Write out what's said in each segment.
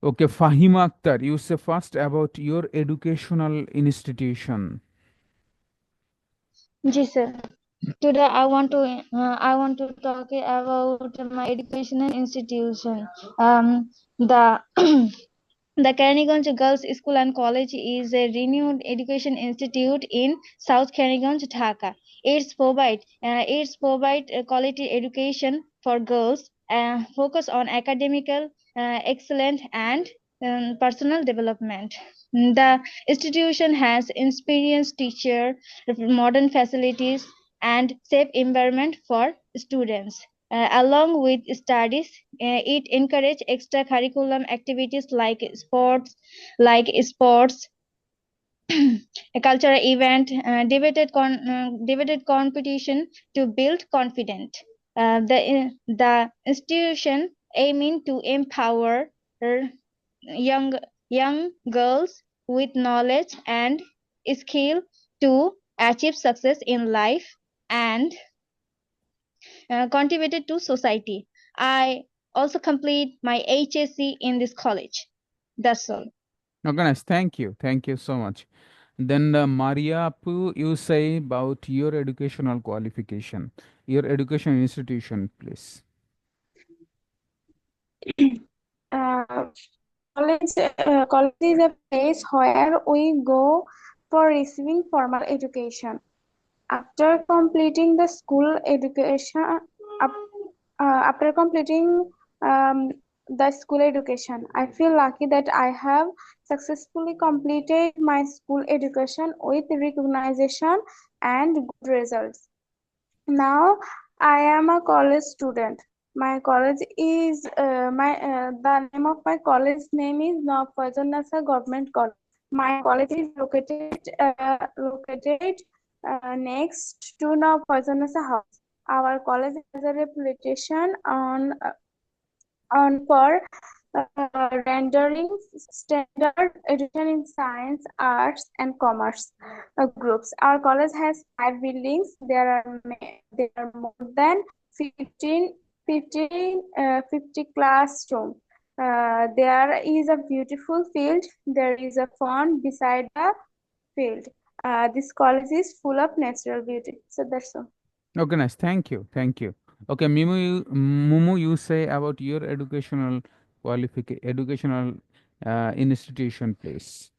Okay, Fahima Akhtar, you say first about your educational institution. Ji sir. Today I want to talk about my educational institution. The The Kariganj Girls School and College is a renowned education institute in South Kariganj, Dhaka. It's provide quality education for girls, focus on academical excellence and personal development. The institution has experienced teacher, modern facilities, and safe environment for students. Along with studies, it encourages extracurricular activities like sports, a cultural event, debated competition to build confidence. The institution aiming to empower young young girls with knowledge and skill to achieve success in life and contributed to society. I also complete my HSC in this college. That's all. Okay, nice. Thank you. Thank you so much. Then Maria Apu, you say about your educational qualification, your education institution, please. Uh, college is a place where we go for receiving formal education. After completing the school education, after completing um, the school education, I feel lucky that I have successfully completed my school education with recognition and good results. Now I am a college student. My college is my the name of my college name is Nafajanasa Government College. My college is located next to Nafajanasa House. Our college has a reputation on for rendering standard education in science, arts, and commerce groups. Our college has 5 buildings. There are more than 50 classrooms. There is a beautiful field. There is a pond beside the field. This college is full of natural beauty. So that's all. Okay, nice. Thank you. Thank you. Okay, Mumu, you say about your educational institution, please.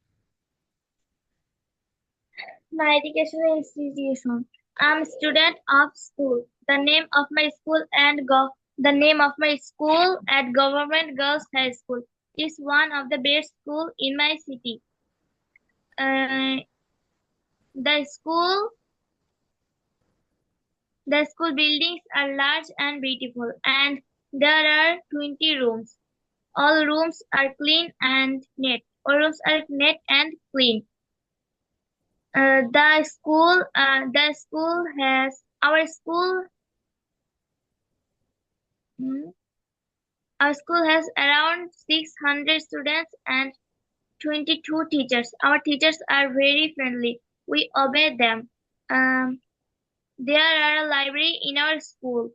My educational institution. I'm a student of school. The name of my school at Government Girls High School is one of the best school in my city. Uh, the school the school buildings are large and beautiful, and there are 20 rooms. All rooms are clean and neat. All rooms are neat and clean. The school has our school. Hmm, Our school has around 600 students and 22 teachers. Our teachers are very friendly. We obey them. Um, there are a library in our school.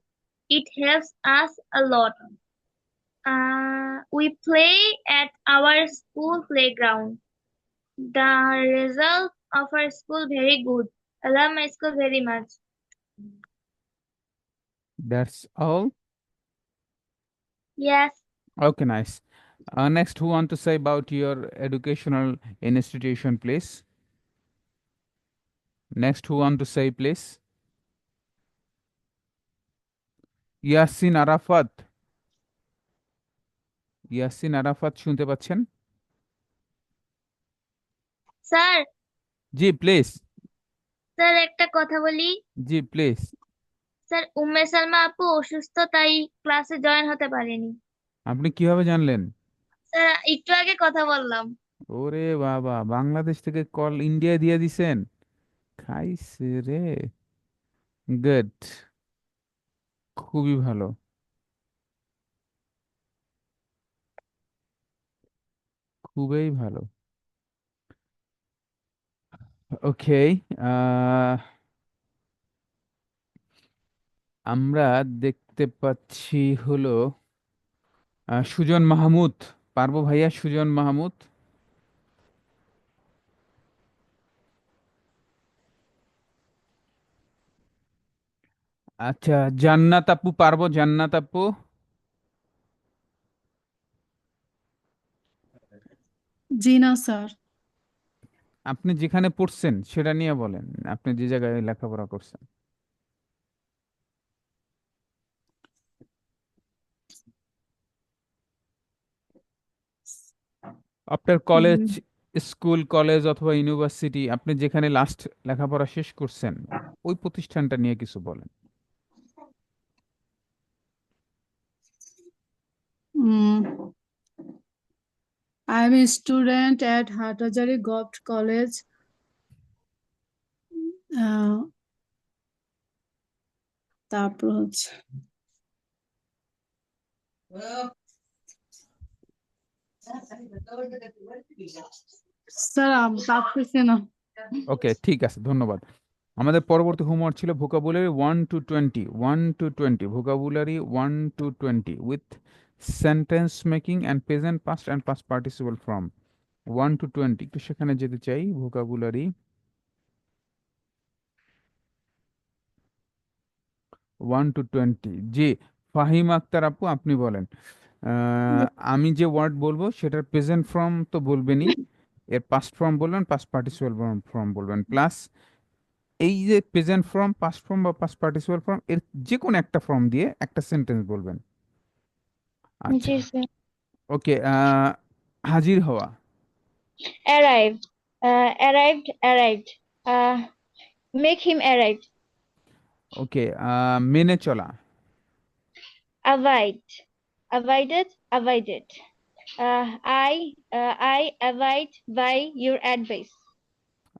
It helps us a lot. We play at our school playground. The result of our school very good. I love my school very much. That's all. Yes, Okay, nice. Next, who want to say about your educational institution, please? Next, who want to say, please? Yasin Arafat, Yasin Arafat শুনতে পাচ্ছেন? Sir জি please. Sir একটা কথা বলি। জি please. Sir Umme Salma আপু অসুস্থ, তাই ক্লাসে জয়েন হতে পারেনি। আপনি কিভাবে জানলেন? স্যার একটু আগে কথা বললাম। ওরে বাবা, বাংলাদেশ থেকে কল ইন্ডিয়া দিয়ে দিছেন, খাইছে রে। গুড, খুবই ভালো, খুবই ভালো। ওকে, আমরা দেখতে পাচ্ছি হলো সুজন মাহমুদ পারবো ভাইয়া, সুজন মাহমুদ। আচ্ছা, জান্নাত আপু পারবো, জান্নাত আপু। জি না স্যার। আপনি যেখানে পড়ছেন সেটা নিয়ে বলেন, আপনি যে জায়গায় লেখাপড়া করছেন। আপনার কলেজ, স্কুল, কলেজ অথবা ইউনিভার্সিটি, আপনি যেখানে লাস্ট লেখাপড়া শেষ করছেন ওই প্রতিষ্ঠানটা নিয়ে কিছু বলেন। I am a student at Hatajari Govt College. তারপর হচ্ছে স্যার আমি পারতেছি না। ওকে, ঠিক আছে, ধন্যবাদ। আমাদের পরবর্তী হোমওয়ার্ক ছিল vocabulary 1 to 20, 1 to 20, vocabulary 1 to 20 with sentence making and present past and past participle form. 1 to 20, একটু সেখানে যেতে চাই। ভোকাবুলারি 1 to 20, জি। ফাহিম আক্তার আপু, আপনি বলেন। আমি যে ওয়ার্ড বলবো সেটার প্রেজেন্ট ফর্ম তো বলবেনই, এর পাস্ট ফর্ম বলবেন, পাস্ট পার্টিসিপল ফর্ম বলবেন, প্লাস এই যে প্রেজেন্ট ফর্ম, পাস্ট ফর্ম বা পাস্ট পার্টিসিপল ফর্ম, এর যে কোনো একটা ফর্ম দিয়ে একটা সেন্টেন্স বলবেন। আচ্ছা, জি স্যার। ওকে। হাজির হওয়া। Arrived. Arrived. Arrived. Make him arrive. ওকে, মেনে চলা। Avoid. Avoided. Avoided. I avoid by your advice.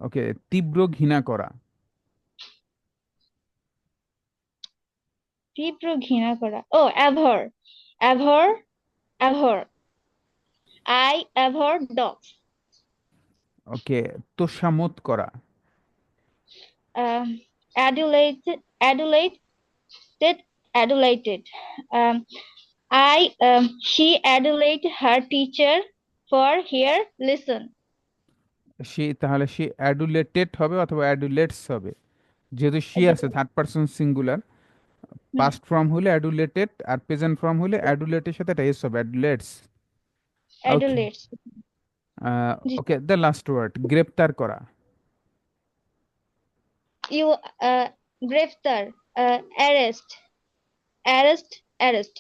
ওকে, তীব্র ঘৃণা করা। তীব্র ঘৃণা করা। Oh, abhor. Abhor. Abhor. I abhor dogs. ওকে, তোষামোদ করা। Adulated. Adulated. Adulated. She adulate her teacher for her lesson. তাহলে সে অ্যাডুলেটেড হবে অথবা অ্যাডুলেটস হবে, যেহেতু সে আছে third person singular. Past form হলে অ্যাডুলেটেড, আর প্রেজেন্ট ফর্ম হলে অ্যাডুলেটের সাথে একটা এস হবে, adulates. Okay, Adulates. Okay, the last word, গ্রেপ্তার করা। You grafter. Arrest. Arrest.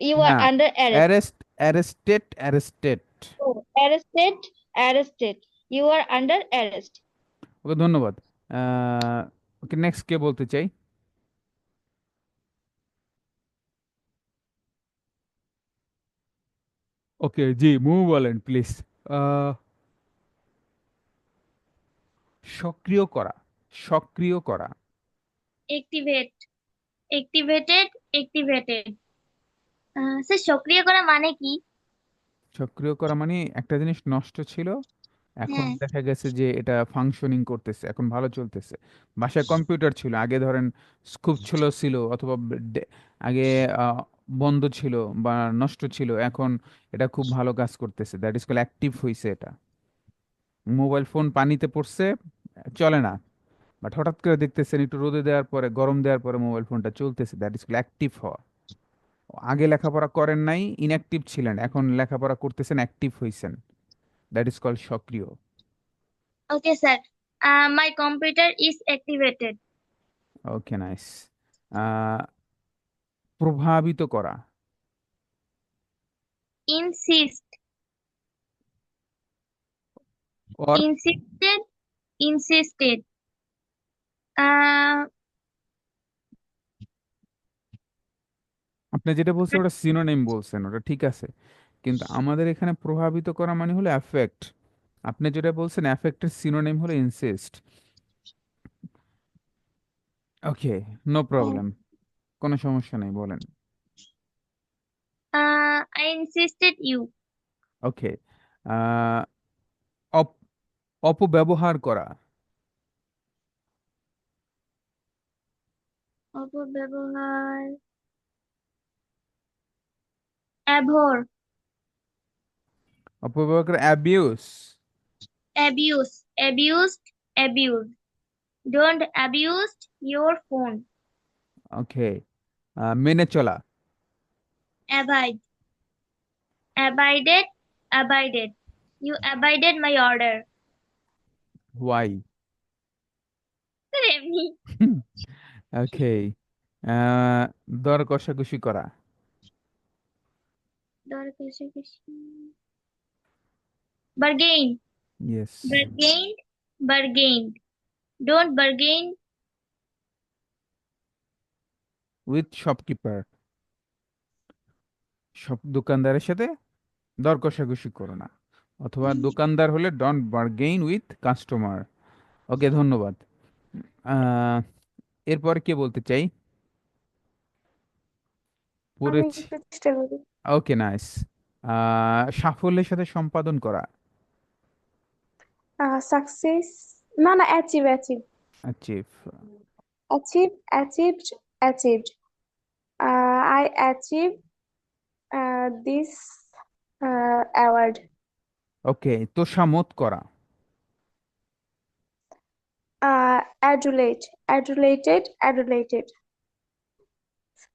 You are না, under arrest. Arrested. Oh, arrested. You are under arrest. ওকে, ধন্যবাদ। ওকে, নেক্সট কে বলতে চাই? ওকে, জি, বলেন প্লিজ। সক্রিয় করা, সক্রিয় করা। Activate. Activated. স্যার সক্রিয় করা মানে কি? সক্রিয় করা মানে একটা জিনিস নষ্ট ছিল, এখন হ্যাঁ। দেখা গেছে যে এটা ফাংশনিং করতেছে, এখন ভালো চলতেছে। বাসায় কম্পিউটার ছিল, আগে ধরেন খুব ছিল অথবা আগে আহ, বন্ধ ছিল বা নষ্ট ছিল, এখন এটা খুব ভালো কাজ করতেছে, দ্যাট ইজ কল অ্যাক্টিভ হইছে এটা। মোবাইল ফোন পানিতে পড়ছে, চলে না, বাট হঠাৎ করে দেখতেছেন একটু রোদে দেওয়ার পরে, গরম দেওয়ার পরে মোবাইল ফোনটা চলতেছে, দ্যাট ইজ কল অ্যাক্টিভ হওয়া। আগে লেখাপড়া করেন নাই, ইনঅ্যাক্টিভ ছিলেন, এখন লেখাপড়া করতেছেন, অ্যাক্টিভ হইছেন, দ্যাট ইজ কল সক্রিয়। Okay sir, my computer is activated. Okay, nice. প্রভাবিত করা। ইনসিস্ট। Or insisted. ইনসিস্টেড। আপনি যেটা বলছেন ওটা সিনোনিম বলছেন, ওটা ঠিক আছে, কিন্তু আমাদের এখানে প্রভাবিত করা মানে হলো অ্যাফেক্ট। আপনি যেটা বলছেন অ্যাফেক্টের সিনোনিম হলো ইনসিস্ট। ওকে, নো প্রবলেম, কোনো সমস্যা নেই, বলেন। I insisted you. ওকে, অপব্যবহার করা। অপব্যবহার। অ্যাভোর। অপব্যবহার করে abuse. abuse, abused, abuse. Don't abuse your phone. Okay, মেনে চলা। Abide, abided, abided. You abided my order. ওয়াই। এমনি ওকে, দর কষাকষি করা। দর কষাকষি bargain, yes. bargained, bargained. Don't bargain with shopkeeper, সব দোকানদারের সাথে দর কষাকষি করো না, অথবা দোকানদার হলে ডোন্ট বার্গেইন উইথ কাস্টমার। ওকে, ধন্যবাদ। আহ, এরপরে কে বলতে চাই? আমি পড়েছি। একটু চেষ্টা করি। Okay, nice. সাফল্যের সাথে সম্পাদন করা। সাকসেস, না না, achieve achieve achieve. Achieve achieved achieved. I achieve this award. Okay, তোষামোদ করা। অ্যাডুলেট অ্যাডুলেটেড অ্যাডুলেটেড।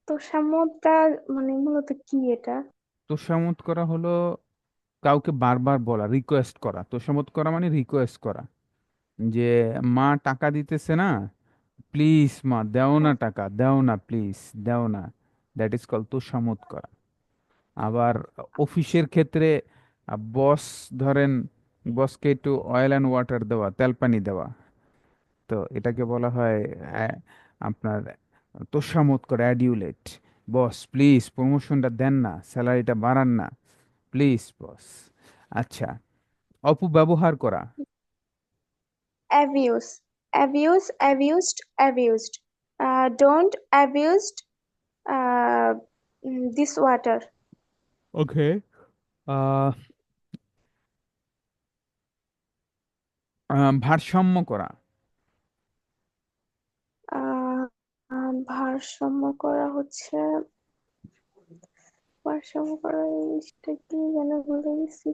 তো সামুদ্রা মানে মূলত কি এটা? তোষামোদ করা হলো কাউকে বারবার বলা, রিকোয়েস্ট করা। তোষামোদ করা মানে রিকোয়েস্ট করা, যে মা টাকা দিতেছে না, প্লিজ মা দাও না, টাকা দাও না, প্লিজ দাও না। দ্যাট ইজ কল তোষামোদ করা। আবার অফিসের ক্ষেত্রে বস, ধরেন বসকে একটু অয়েল অ্যান্ড ওয়াটার দেওয়া, তেল পানি দেওয়া, তো এটাকে বলা হয় আপনার তোষামোদ করা, অ্যাডিউলেট। বস প্লিজ প্রমোশনটা দেন না, স্যালারিটা বাড়ান না, প্লিজ বস। আচ্ছা, অপব্যবহার করা। Abuse abuse abused abused. Don't abused this water. Okay, ভারসাম্য করা। ভারসাম্য করা হচ্ছে, ভারসাম্য করা জিনিসটা কি যেন ভুলে গেছি।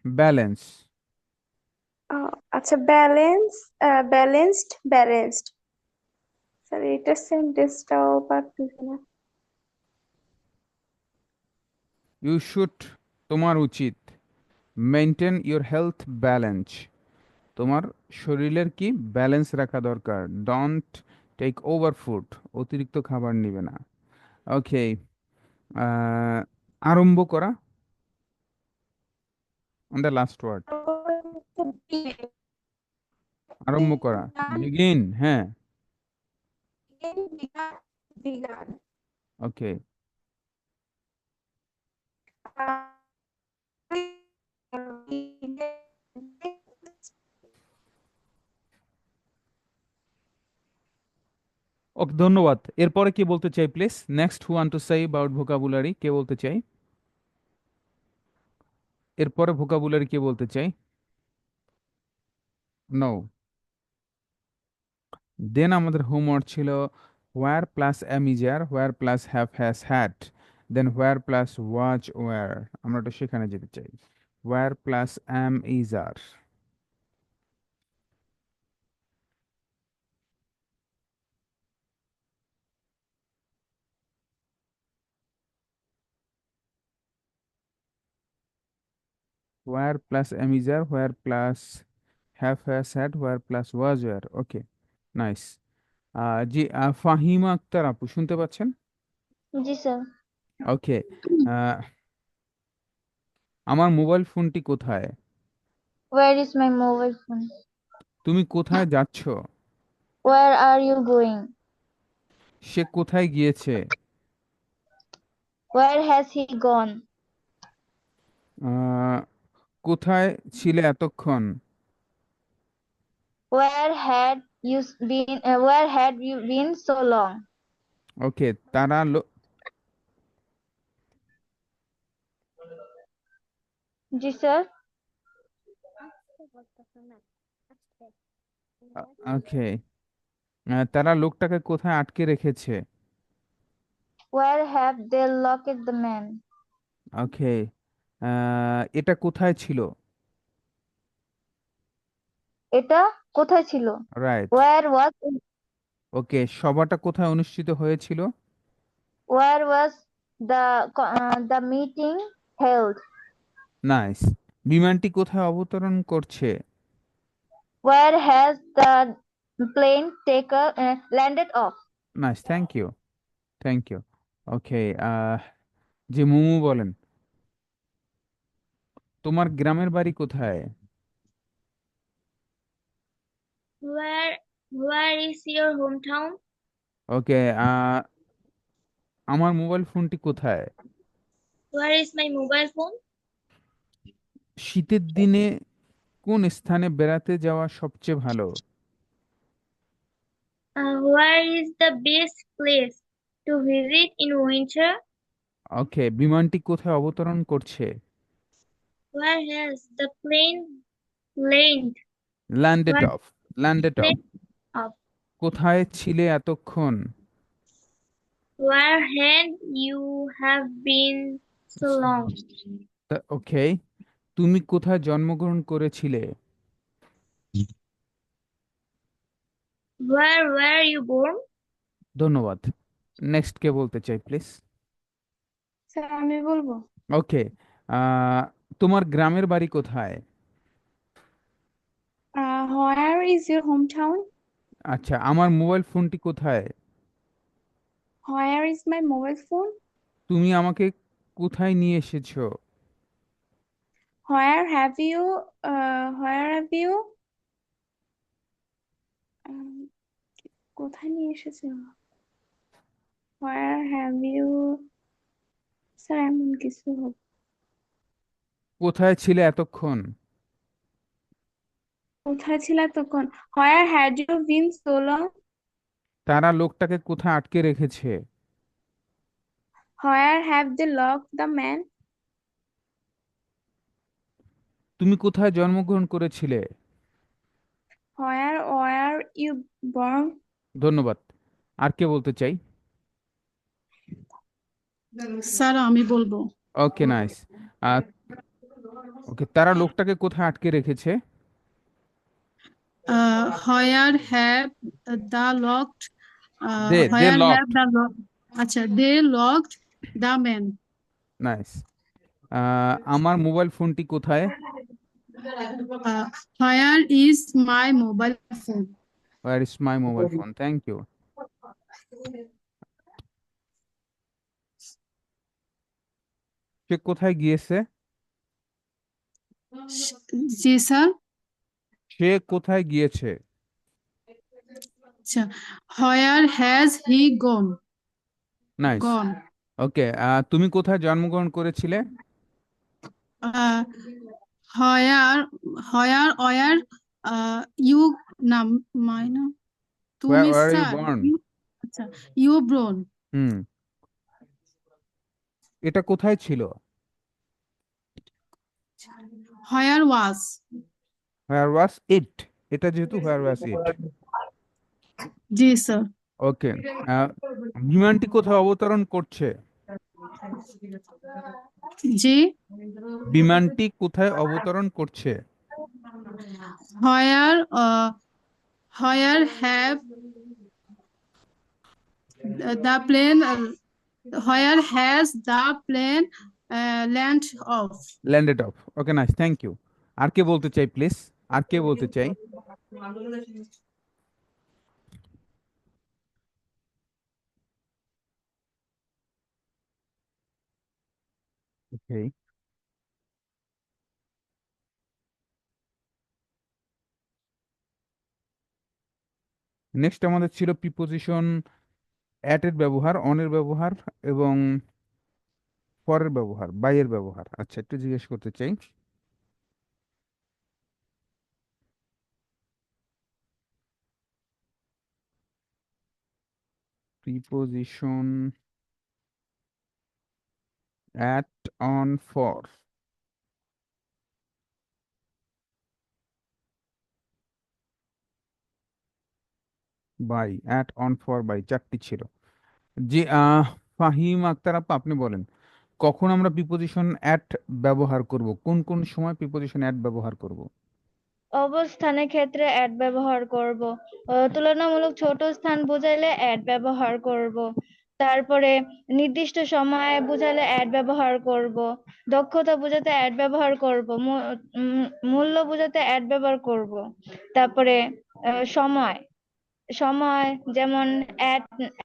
ব্যালেন্স। আচ্ছা, ব্যালেন্স, ব্যালেন্সড ব্যালেন্সড। স্যার এটা সেন্টেন্সটাও পারতেছি না। ইউ শুড, তোমার উচিত, মেনটেন ইউর হেলথ ব্যালেন্স, তোমার শরীরের কি ব্যালেন্স রাখা দরকার। ডোন্ট টেক ওভার ফুড, অতিরিক্ত খাবার নিবে না। ওকে, আরম্ভ করা, অন দ্য লাস্ট ওয়ার্ড। আরম্ভ করা, বিগিন, হ্যাঁ। বিজ্ঞান। ওকে, ওকে, ধন্যবাদ। এরপরে কে বলতে চাই please? Next who want to say about vocabulary, কে বলতে চাই? এরপরে ভোকাবুলারি কে বলতে চাই? নো। দেন আমাদের হোমওয়ার্ক ছিল where plus am is are, where plus have has had, then where plus was were. আমরা ওটা সেখানে যেতে চাই। Where plus am is are, where plus am is are, where plus have has had, where plus was were. Okay, nice. জি, ফাহিমা আক্তার আপু শুনতে পাচ্ছেন? জি sir. ওকে, আমার মোবাইল ফোনটি কোথায়? Where is my mobile phone? তুমি কোথায় যাচ্ছ? Where are you going? সে কোথায় গিয়েছে? Where has he gone? আহ, কোথায় ছিলে এতক্ষণ? Where had you been so long? ওকে, তারা জি স্যার। ওকে, তারা লোকটাকে কোথায় আটকে রেখেছে? Where have they locked the man? ওকে, এটা কোথায় ছিল? এটা কোথায় ছিল? রাইট। Where was ওকে, সভাটা কোথায় অনুষ্ঠিত হয়েছিল? the meeting held? নাইস। বিমানটি কোথায় অবতরণ করছে? Where has the plane landed off? Nice, thank you, thank you. Okay, যে মুমু বলেন, তোমার গ্রামের বাড়ি কোথায়? Where is your hometown? ওকে, আমার মোবাইল ফোনটি কোথায়? Where is my mobile phone? শীতের দিনে কোন স্থানে বেড়াতে যাওয়া সবচেয়ে ভালো? Where is the best place to visit in winter? ওকে, বিমানটি কোথায় অবতরণ করছে? Where has the plane landed? Landed Where of, landed of. landed off? কোথায় ছিলে এতক্ষণ? Where had you have been so long? ওকে, তুমি কোথায় জন্মগ্রহণ করেছিলে? Where were you born? ধন্যবাদ। নেক্সট কে বলতে চাই প্লিজ? স্যার আমি বলবো। ওকে, তোমার গ্রামের বাড়ি কোথায়? Where is your hometown? আচ্ছা, আমার মোবাইল ফোনটি কোথায়? Where is my mobile phone? তুমি আমাকে কোথায় নিয়ে এসেছো? Where have you um, কোথায় নিয়ে এসেছো? Where have you স্যার এমন কিছু হবে। কোথায় ছিলে এতক্ষণ? কোথায় ছিল তখন? Where had you been so long? তারা লোকটাকে কোথায় আটকে রেখেছে? Where have they locked the man? তুমি কোথায় জন্মগ্রহণ করেছিলে? Where were you born? ধন্যবাদ। আর কে বলতে চাই? স্যার আমি বলবো। ওকে, নাইস। ওকে, তারা লোকটাকে কোথায় আটকে রেখেছে? Where have the locked they where have locked. the locked আচ্ছা they locked the man? Nice. আমার মোবাইল ফোনটি কোথায়? Where is my mobile phone? Where is my mobile phone? Thank you. সে কোথায় গিয়েছে? জি স্যার। সে কোথায় গিয়েছে? আচ্ছা, where has he nice. gone? ওকে, তুমি কোথায় জন্মগ্রহণ করেছিলে? Uh, where you নাম মাইনা তুমি ওয়্যার ইউ স্যার বর্ন? আচ্ছা you born? হুম, এটা কোথায় ছিল? Where was? হোয়ার ওয়াজ ইট? এটা যেহেতু হোয়ার ওয়াজ ইট। জি স্যার। ওকে, বিমানটি কোথায় অবতরণ করছে? জি। বিমানটি কোথায় অবতরণ করছে? Where have the plane where has the plane land off? Landed off. Okay, nice, thank you. আর কে বলতে চাই প্লিজ? আর কে বলতে চাই? ওকে, নেক্সট আমাদের ছিল প্রিপোজিশন অ্যাট এর ব্যবহার, অন এর ব্যবহার এবং ফরের ব্যবহার, বাই এর ব্যবহার। আচ্ছা, একটু জিজ্ঞেস করতে চাই, preposition at, on, for, by. At, on, for, by, চারটি ছিল। জি, ফাহিম আক্তার আপা, আপনি বলেন কখন আমরা প্রিপোজিশন অ্যাট ব্যবহার করব, কোন কোন সময় প্রিপোজিশন অ্যাট ব্যবহার করব? অবস্থানের ক্ষেত্রে অ্যাড ব্যবহার করব। তুলনামূলক ছোট স্থান বোঝাইলে অ্যাড ব্যবহার করব। তারপরে নির্দিষ্ট সময় বোঝালে অ্যাড ব্যবহার করব। দক্ষতা বোঝাতে অ্যাড ব্যবহার করব। মূল্য বোঝাতে অ্যাড ব্যবহার করব। তারপরে সময় সময় যেমন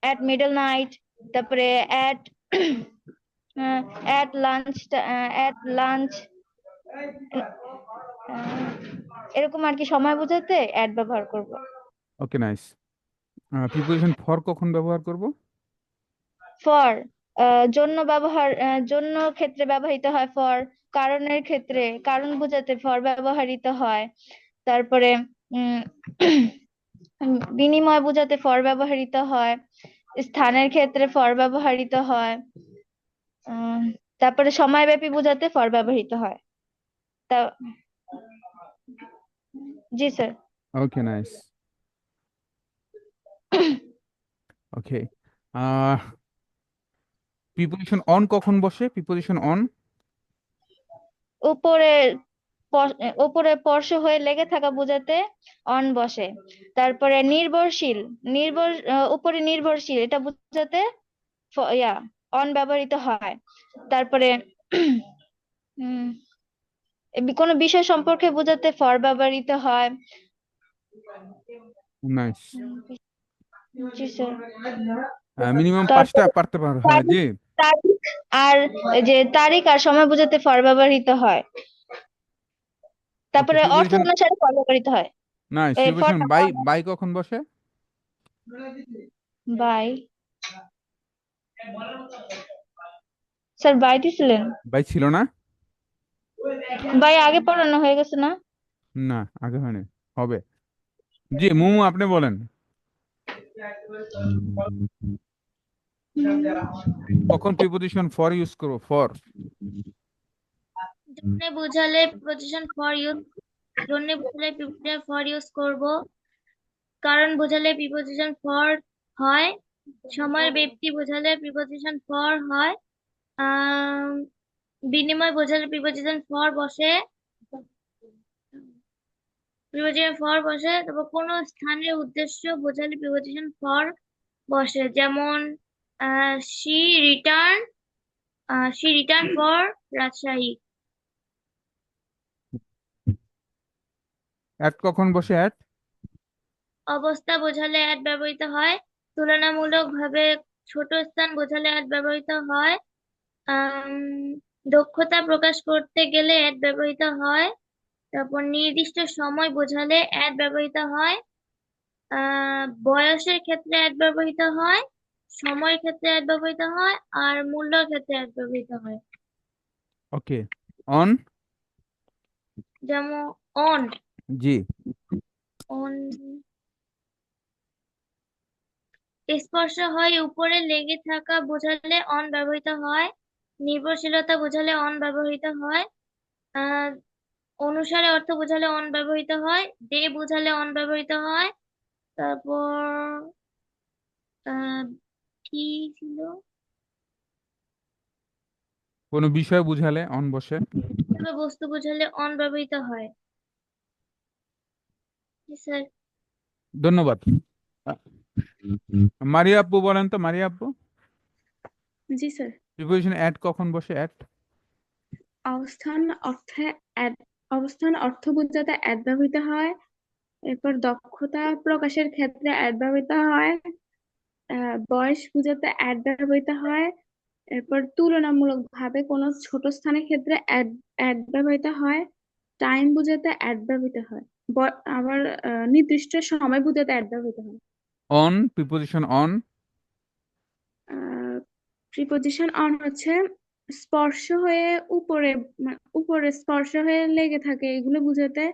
অ্যাট মিডল নাইট, তারপরে অ্যাট লাঞ্চ এরকম আর কি সময় বোঝাতে অ্যাড ব্যবহার করব। ওকে, নাইস। প্রিপোজিশন ফর কখন ব্যবহার করব? ফর জন্য ক্ষেত্রে ব্যবহৃত হয় ফর। কারণের ক্ষেত্রে কারণ বোঝাতে ফর ব্যবহৃত হয়। তারপরে উম বিনিময় বোঝাতে ফর ব্যবহৃত হয়। স্থানের ক্ষেত্রে ফর ব্যবহৃত হয়। উম তারপরে সময়ব্যাপী বোঝাতে ফর ব্যবহৃত হয়। তা জি sir. Okay, nice. Okay, preposition on কখন বসে? প্রিপোজিশন অন উপরে উপরে স্পর্শ হয়ে লেগে থাকা বোঝাতে অন বসে। তারপরে নির্ভরশীল, উপরে নির্ভরশীল এটা বোঝাতে অন ব্যবহৃত হয়। তারপরে উম কোনো বিষয় সম্পর্কে বোঝাতে ফর ব্যবহৃত হয়। নাইস। জি স্যার। মিনিমাম 5টা তারপরে পারতে পারো, হ্যাঁ জি। তারিখ আর এই যে তারিখ আর সময় বোঝাতে ফর ব্যবহৃত হয়। ওকে, তারপরে অর্থ প্রিপোজিশন অনুসারে ফর ব্যবহৃত হয়। নাইস। এই ফর প্রিপোজিশন বাই, বাই কখন বসে? বাই স্যার বাই দিছিলেন? বাই ছিল না? বাই আগে পড়ানো হয়ে গেছে না? না, আগে হয়নি, হবে। জি মুমু, আপনি বলেন কখন প্রিপোজিশন ফর ইউজ করব? ফর জন্য বোঝালে প্রিপোজিশন ফর ইউজ করব। কারণ বোঝালে প্রিপোজিশন ফর হয়। সময়ের ব্যক্তি বোঝালে প্রিপোজিশন ফর হয়। আহ বিনিময় বোঝালে প্রিপোজিশন ফর বসে। তারপর কোনো স্থানের উদ্দেশ্য বোঝালে প্রিপোজিশন ফর বসে। যেমন she return for Rajshahi. At কখন বসে? অ্যাট অবস্থা বোঝালে অ্যাড ব্যবহৃত হয়। তুলনামূলকভাবে ছোট স্থান বোঝালে অ্যাড ব্যবহৃত হয়। আম, দক্ষতা প্রকাশ করতে গেলে অ্যাড ব্যবহৃত হয়। তারপর নির্দিষ্ট সময় বোঝালে অ্যাড ব্যবহৃত হয়। বয়সের ক্ষেত্রে অ্যাড ব্যবহৃত হয়। সময়ের ক্ষেত্রে অ্যাড ব্যবহৃত হয়। আর মূল্যের ক্ষেত্রে অ্যাড ব্যবহৃত হয়। ওকে, অন যেমন অন জি। অন স্পর্শ হয় উপরে লেগে থাকা বোঝালে অন ব্যবহৃত হয়। নির্ভরশীলতা বোঝালে অন ব্যবহৃত হয়। আহ অনুসারে অর্থ বোঝালে অন ব্যবহৃত হয়। ডে বোঝালে অন ব্যবহৃত হয়। তারপর আহ কি ছিল, কোনো বিষয় বুঝালে অন বসে। তবে বস্তু বোঝালে অন ব্যবহৃত হয়। জি স্যার। ধন্যবাদ। মারিয়া আপু বলেন তো, মারিয়া আপু জি স্যার। প্রিপোজিশন অ্যাট কখন বসে? অ্যাট অবস্থান অর্থে অ্যাড অবস্থান অর্থ বোঝাতে অ্যাড ব্যবহৃত হয়। এরপর দক্ষতা প্রকাশের ক্ষেত্রে অ্যাড ব্যবহৃত হয়। বয়স বোঝাতে অ্যাড ব্যবহৃত হয়। এরপর তুলনামূলকভাবে কোনো ছোট স্থানের ক্ষেত্রে অ্যাড ব্যবহৃত হয়। টাইম বোঝাতে অ্যাড ব্যবহৃত হয়। আবার নির্দিষ্ট সময় বোঝাতে অ্যাড ব্যবহৃত হয়। On, preposition on preposition on হচ্ছে স্পর্শ হয়ে উপরে, উপরে স্পর্শ হয়ে লেগে থাকে, এগুলো বোঝাতে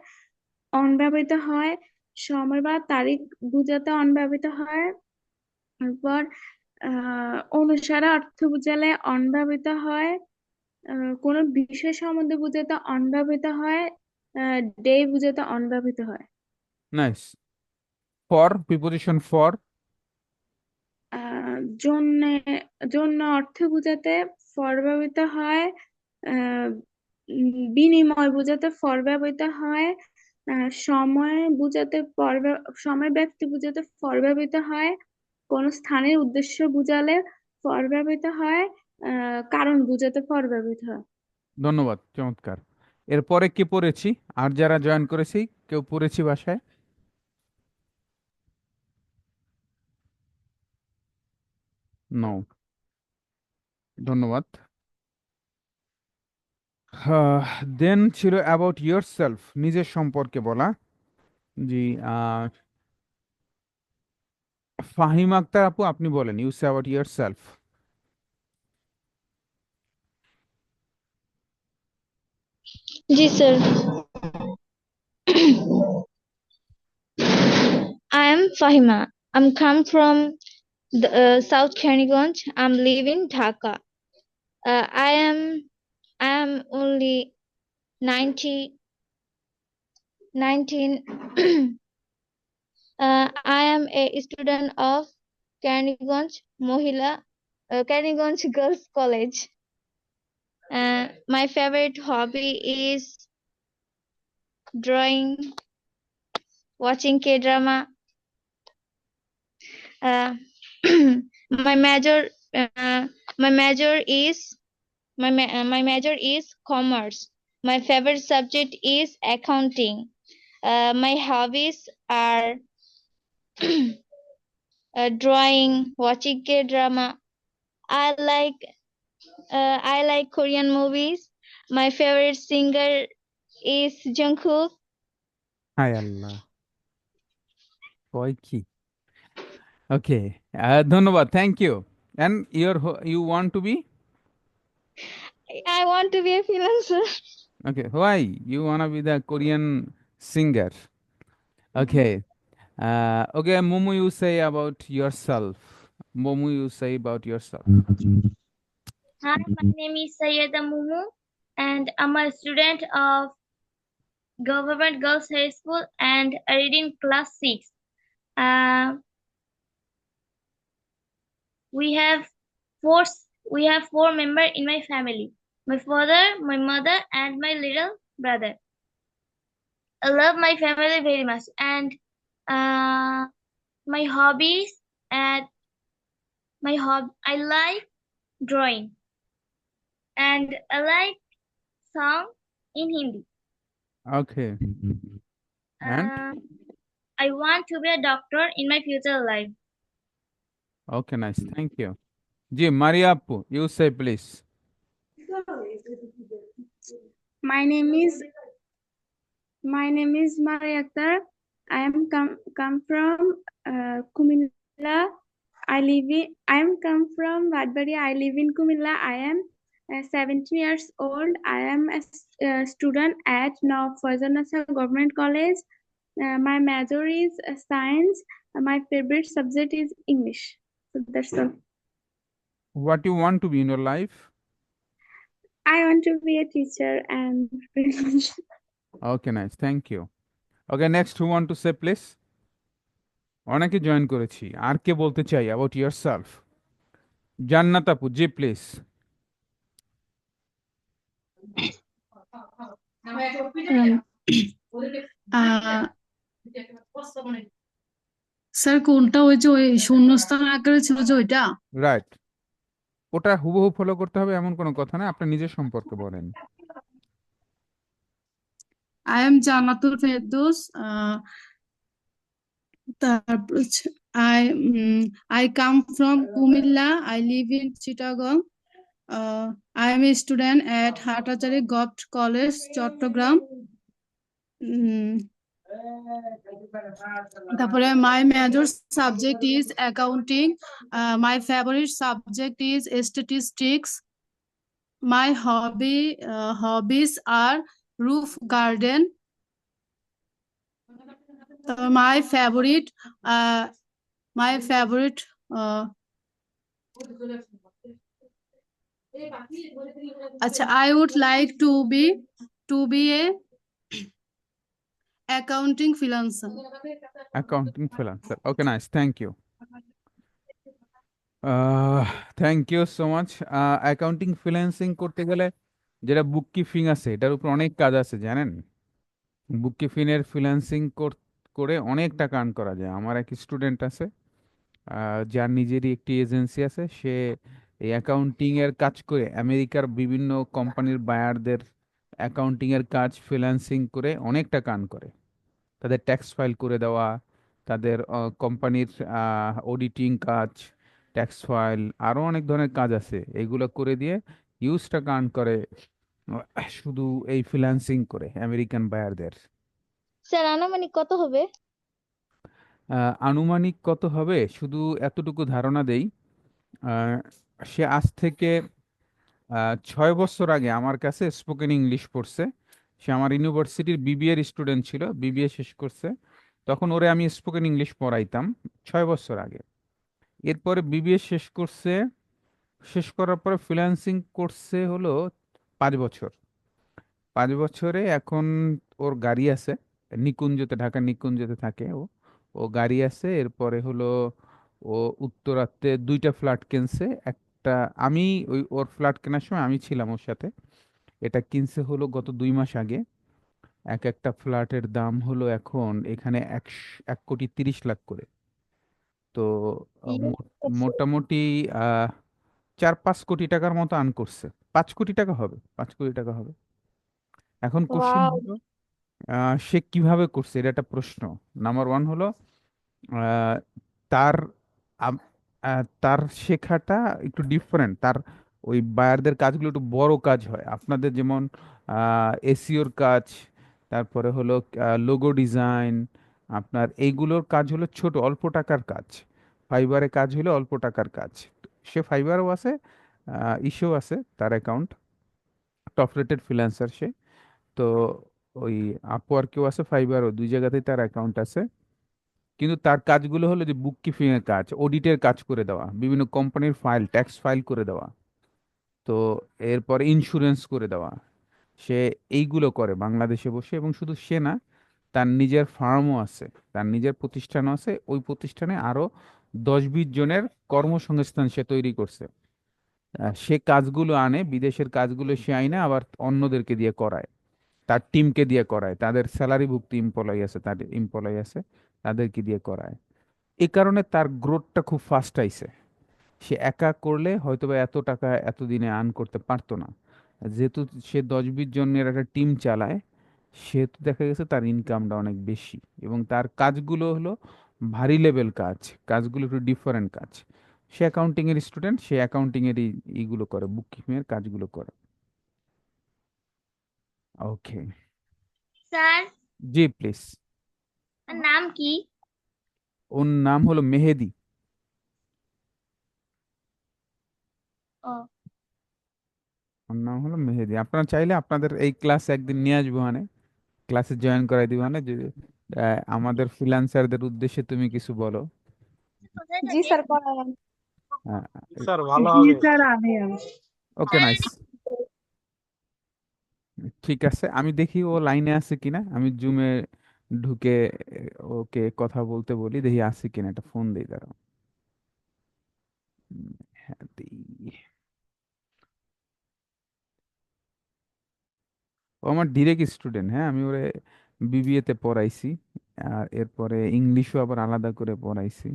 অন ব্যবহৃত হয়। সময় বা তারিখ বোঝাতে অন ব্যবহৃত হয়। তারপর অনুসারে অর্থ বোঝালে অন ব্যবহৃত হয়। কোনো বিষয় সম্বন্ধে বোঝাতে অন ব্যবহৃত হয়। ডে বোঝাতে অন ব্যবহৃত হয়। নাইস। ফর, প্রিপোজিশন ফর জন্য জন্য অর্থ বোঝাতে ফর ব্যবহৃত হয়। আহ, বিনিময় বোঝাতে ফর ব্যবহৃত হয়। সময় বোঝাতে সময় ব্যক্তি বোঝাতে ফর ব্যবহৃত হয়। কোন স্থানের উদ্দেশ্য বোঝালে ফর ব্যবহৃত হয়। কারণ বোঝাতে ফর ব্যবহৃত হয়। ধন্যবাদ, চমৎকার। এরপরে কি পড়েছি? আর যারা জয়েন করেছি কেউ পড়েছি বাসায়? নো, ধন্যবাদ। দেন ছিল অ্যাবাউট ইয়োর সেলফ, নিজের সম্পর্কে বলা। জি, ফাহিম আক্তার আপু, আপনি বলেন, you say about your self sir. I am Fahima. I'm come from the South Keriganj. I'm living Dhaka. I am only 19. I am a student of Keriganj Girls College. My favorite hobby is drawing, watching K-drama. My major is commerce. My favorite subject is accounting. My hobbies are drawing, watching K-drama. I like Korean movies. My favorite singer is Jungkook. হায় আল্লাহ, কয় কি? Okay, ধন্যবাদ, thank you. And you want to be? I want to be a freelancer. Okay, why you want be the Korean singer? Okay, okay, Momo, you say about your self. Momo, you say about your self. Hi, my name is Sayeda Mumu, and I'm a student of Government Girls High School, and I read in class 6. Uh, we have four four members in my family: my father, my mother, and my little brother. I love my family very much, and my hobbies and I like drawing, and I like song in Hindi. Okay, and I want to be a doctor in my future life. Okay, nice, thank you. জি, Maria আপু, you say please. My name is Maria Akhtar. I am come from Kumilla. I am come from Vadbari. I live in Kumilla. I am 17 years old. I am a student at Faizanasa Government College. My major is science. My favorite subject is English. So that's all. What you want to be in your life? I want to be a teacher and Okay, nice, thank you. Okay, next, who want to say please? অনেকে join করেছি, আর কে বলতে চাই about your self? জান্নাত আপু, জি please. Sir কোনটা, ওই যে ওই শূন্যস্থান আকারে ছিল যে ওইটা? রাইট, ওটা হুবহু ফলো করতে হবে এমন কোনো কথা না, আপনার নিজের সম্পর্কে বলেন। I am Jannatul Ferdous. তারপর I come from Kumilla. I live in Chittagong. I am a student at Hatajari Govt College, Chattogram. তারপরে my major subject is accounting. My favorite subject is statistics. My hobbies are roof garden. My favorite আচ্ছা, I would like to be a accounting freelancer. Accounting freelancer, okay, nice, thank you. Thank you so much. Accounting freelancing করতে গেলে যেটা বুক keeping আছে এটার উপর অনেক কাজ আছে জানেন। বুক কিপিং এর ফ্রিল্যান্সিং করে অনেক টাকা আর্ন করা যায়। আমার এক স্টুডেন্ট আছে, যার নিজেরই একটি এজেন্সি আছে। সে এই অ্যাকাউন্টিং এর কাজ করে আমেরিকার বিভিন্ন কোম্পানির বায়ারদের অ্যাকাউন্টিং এর কাজ ফ্রিল্যান্সিং করে অনেক টাকা আর্ন করে। তাদের ট্যাক্স ফাইল করে দেওয়া, তাদের কোম্পানির অডিটিং কাজ, ট্যাক্স ফাইল, আরও অনেক ধরনের কাজ আছে, এগুলো করে দিয়ে হিউজ টাকা আর্ন করে শুধু এই ফ্রিল্যান্সিং করে আমেরিকান বায়ারদের। স্যার আনুমানিক কত হবে? আনুমানিক কত হবে শুধু এতটুকু ধারণা দেই। আহ, সে আজ থেকে 6 বছর আগে আমার কাছে স্পোকেন ইংলিশ পড়ছে। সে আমার ইউনিভার্সিটির বিবিএ এর স্টুডেন্ট ছিল, বিবিএ শেষ করছে। তখন ওরে আমি স্পোকেন ইংলিশ পড়াইতাম 6 বছর আগে। এরপরে বিবিএ শেষ করছে, শেষ করার পরে ফ্রিল্যান্সিং করছে হলো 5 বছর। 5 বছরে এখন ওর গাড়ি আছে, নিকুঞ্জতে, ঢাকার নিকুঞ্জতে থাকে ও। ও গাড়ি আছে। এরপরে হলো ও উত্তরাতে 2টা ফ্ল্যাট কিনছে। একটা আমি ওই ওর ফ্ল্যাট কেনার সময় আমি ছিলাম ওর সাথে। এটা কিনছে হলো গত 2 মাস আগে। এক একটা ফ্ল্যাটের দাম হলো এখন এখানে 1,30,00,000 করে। তো Yes, আচ্ছা। মোটামুটি আহ 4-5 কোটি টাকার মতো আর্ন করছে। 5 কোটি টাকা হবে, 5 কোটি টাকা হবে। এখন কোশ্চেন ওয়াও। হলো সে কিভাবে করছে, এটা একটা প্রশ্ন। নাম্বার ওয়ান হলো আহ, তার তার শেখাটা একটু ডিফারেন্ট। তার ওই বায়ারদের কাজগুলো একটু বড় কাজ হয়, আপনাদের যেমন এসিওর কাজ, তারপরে হলো লোগো ডিজাইন। আপনার এইগুলোর কাজ হলো ছোট অল্প টাকার কাজ। ফাইবারে কাজ হলো অল্প টাকার কাজ। সে ফাইবারও আছে, ইসেও আছে তার অ্যাকাউন্ট, টপ রেটেড ফ্রিল্যান্সার সে। তো ওই আপওয়ার্কেও আছে, ফাইবারও, দুই জায়গাতেই তার অ্যাকাউন্ট আছে। কিন্তু তার কাজগুলো হলো যে বুক কিপিং এর কাজ, অডিটের কাজ করে দেওয়া, বিভিন্ন কোম্পানির ফাইল, ট্যাক্স ফাইল করে দেওয়া, তো এরপরে ইন্স্যুরেন্স করে দেওয়া। সে এইগুলো করে বাংলাদেশে বসে। এবং শুধু সে না, তার নিজের ফার্মও আছে, তার নিজের প্রতিষ্ঠানও আছে। ওই প্রতিষ্ঠানে আরো 10-20 জনের কর্মসংস্থান সে তৈরি করছে। সে কাজগুলো আনে, বিদেশের কাজগুলো সে আইনে আবার অন্যদেরকে দিয়ে করায়, তার টিমকে দিয়ে করায়, তাদের স্যালারি ভুক্ত এমপ্লয়ি আছে, তাদের এমপ্লয়ি আছে, তাদেরকে দিয়ে করায়। এই কারণে তার গ্রোথটা খুব ফাস্ট আইছে। সে একা করলে হয়তোবা এত টাকা এতদিনে আর্ন করতে পারতো না। যেহেতু সে 10-20 জনের একটা টিম চালায়, সেহেতু দেখা গেছে তার ইনকামটা অনেক বেশি। এবং তার কাজগুলো হলো ভারী লেভেল কাজ, কাজগুলো একটু ডিফারেন্ট কাজ। সে অ্যাকাউন্টিং এর স্টুডেন্ট, সে অ্যাকাউন্টিং এর ইগুলো করে, বুক কিপিং এর কাজগুলো করে। ওকে। স্যার, জি প্লিজ। নাম কি? ওর নাম হলো মেহেদি। ও, ওর নাম হলো মেহেদি। আপনারা চাইলে আপনাদের এই ক্লাস একদিন নিয়ে আসবো, মানে ক্লাসে জয়েন করাই দিব। মানে যদি আমাদের ফ্রিল্যান্সারদের উদ্দেশ্যে তুমি কিছু বলো। কোথায় জি থাকে? স্যার করাবেন। স্যার ভালো জি হবে। স্যার আমি আমি ওকে, নাইস। ঠিক আছে, আমি দেখি ও লাইনে আছে কিনা। আমি জুমে ঢুকে ওকে কথা বলতে বলি, দেখি আছে কিনা। একটা ফোন দিই, দাঁড়াও। হ্যাঁ, দিই। ও আমার ডিরেক্ট স্টুডেন্ট। হ্যাঁ, আমি ওরে বিবিএ তে পড়াইছি, আর এরপরে ইংলিশও আবার আলাদা করে পড়াইছি।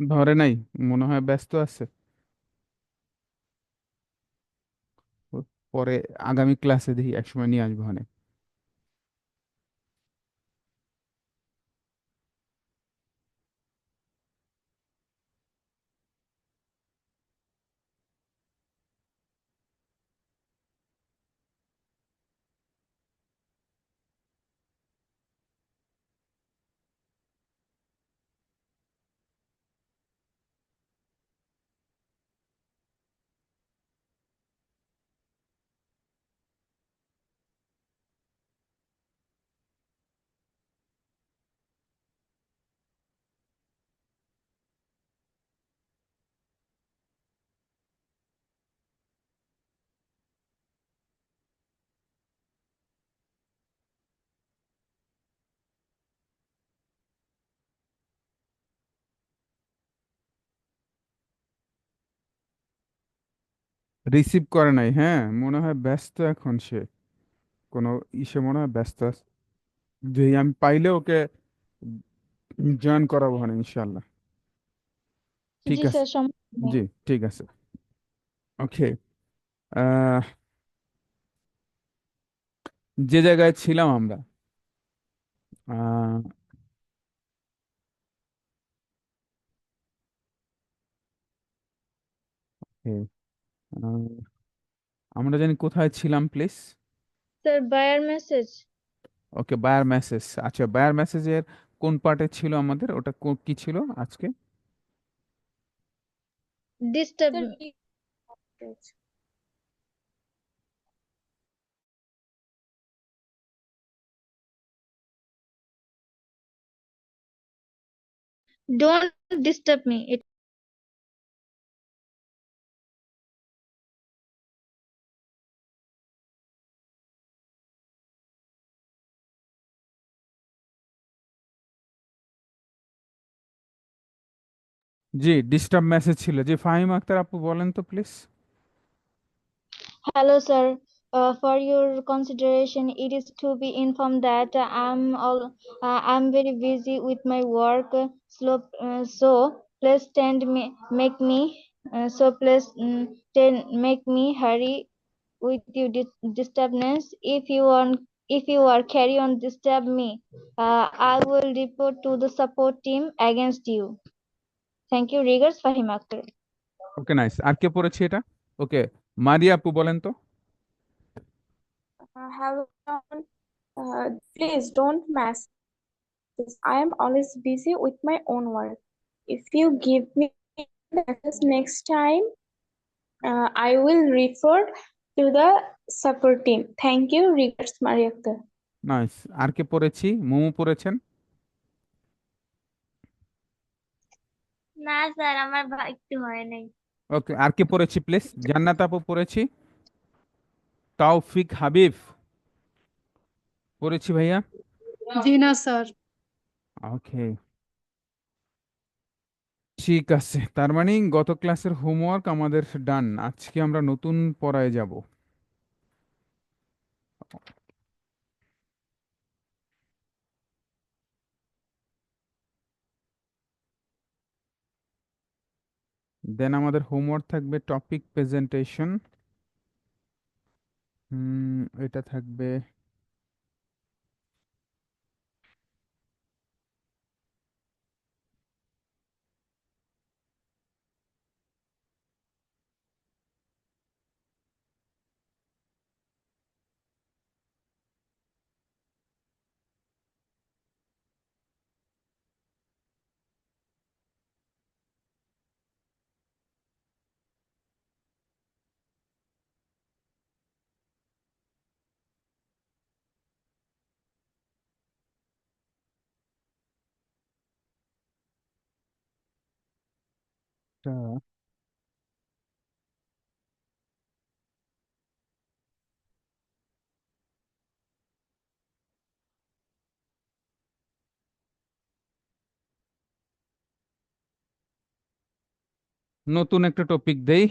ধরে নাই, মনে হয় ব্যস্ত আছে। ও, পরে আগামী ক্লাসে দেখি একসময় নিয়ে আসবো। রিসিভ করে নাই, হ্যাঁ মনে হয় ব্যস্ত এখন সে, কোনো ইসে মনে হয় ব্যস্ত আছে। যে আমি পাইলে ওকে জয়েন করাবো ইনশাল্লাহ। ঠিক জি আছে। স্যার, সমস্যা নেই। জি, ঠিক আছে। ওকে। আহ যে জায়গায় ছিলাম আমরা, আহ এই, আহ, আমরা জানি কোথায় ছিলাম please. Sir, buyer message okay, buyer message. আচ্ছা, বায়ার মেসেজের কোন পার্টে ছিল আমাদের, ওটা কি ছিল আজকে? ডিস্টার্ব। Don't disturb me. জি, ডিস্টার্ব মেসেজ ছিল। জি, ফাহিম আক্তার আপু বলেন তো please. Hello, sir. For your consideration, it is to be informed that I'm very busy with my work. So please make me. So please make me hurry with your disturbance. If you are carry on disturb me, I will report to the support team against you. Thank you. Regards, Fahim Akhtar. Okay, nice. আর কে পড়েছে এটা? ওকে, মারিয়া আপু বলেন তো। Hello, please don't mess. I am always busy with my own work. If you give me the address next time, I will refer to the support team. Thank you. Regards, Maria Akhtar. Nice. আর কে পড়েছি? মোমো পড়েছেন? না sir, আমার একটু হয় নাই। ওকে, আর কে পড়েছি প্লিজ? জান্নাত আপু পড়েছি। তাওফিক হাবিব পড়েছি ভাইয়া। জি না স্যার। ওকে, ঠিক আছে। তার মানে গত ক্লাসের হোমওয়ার্ক আমাদের ডান। আজকে আমরা নতুন পড়ায় যাব। দেন আমাদের হোমওয়ার্ক থাকবে টপিক প্রেজেন্টেশন। এটা থাকবে। টা নতুন একটা টপিক দেই,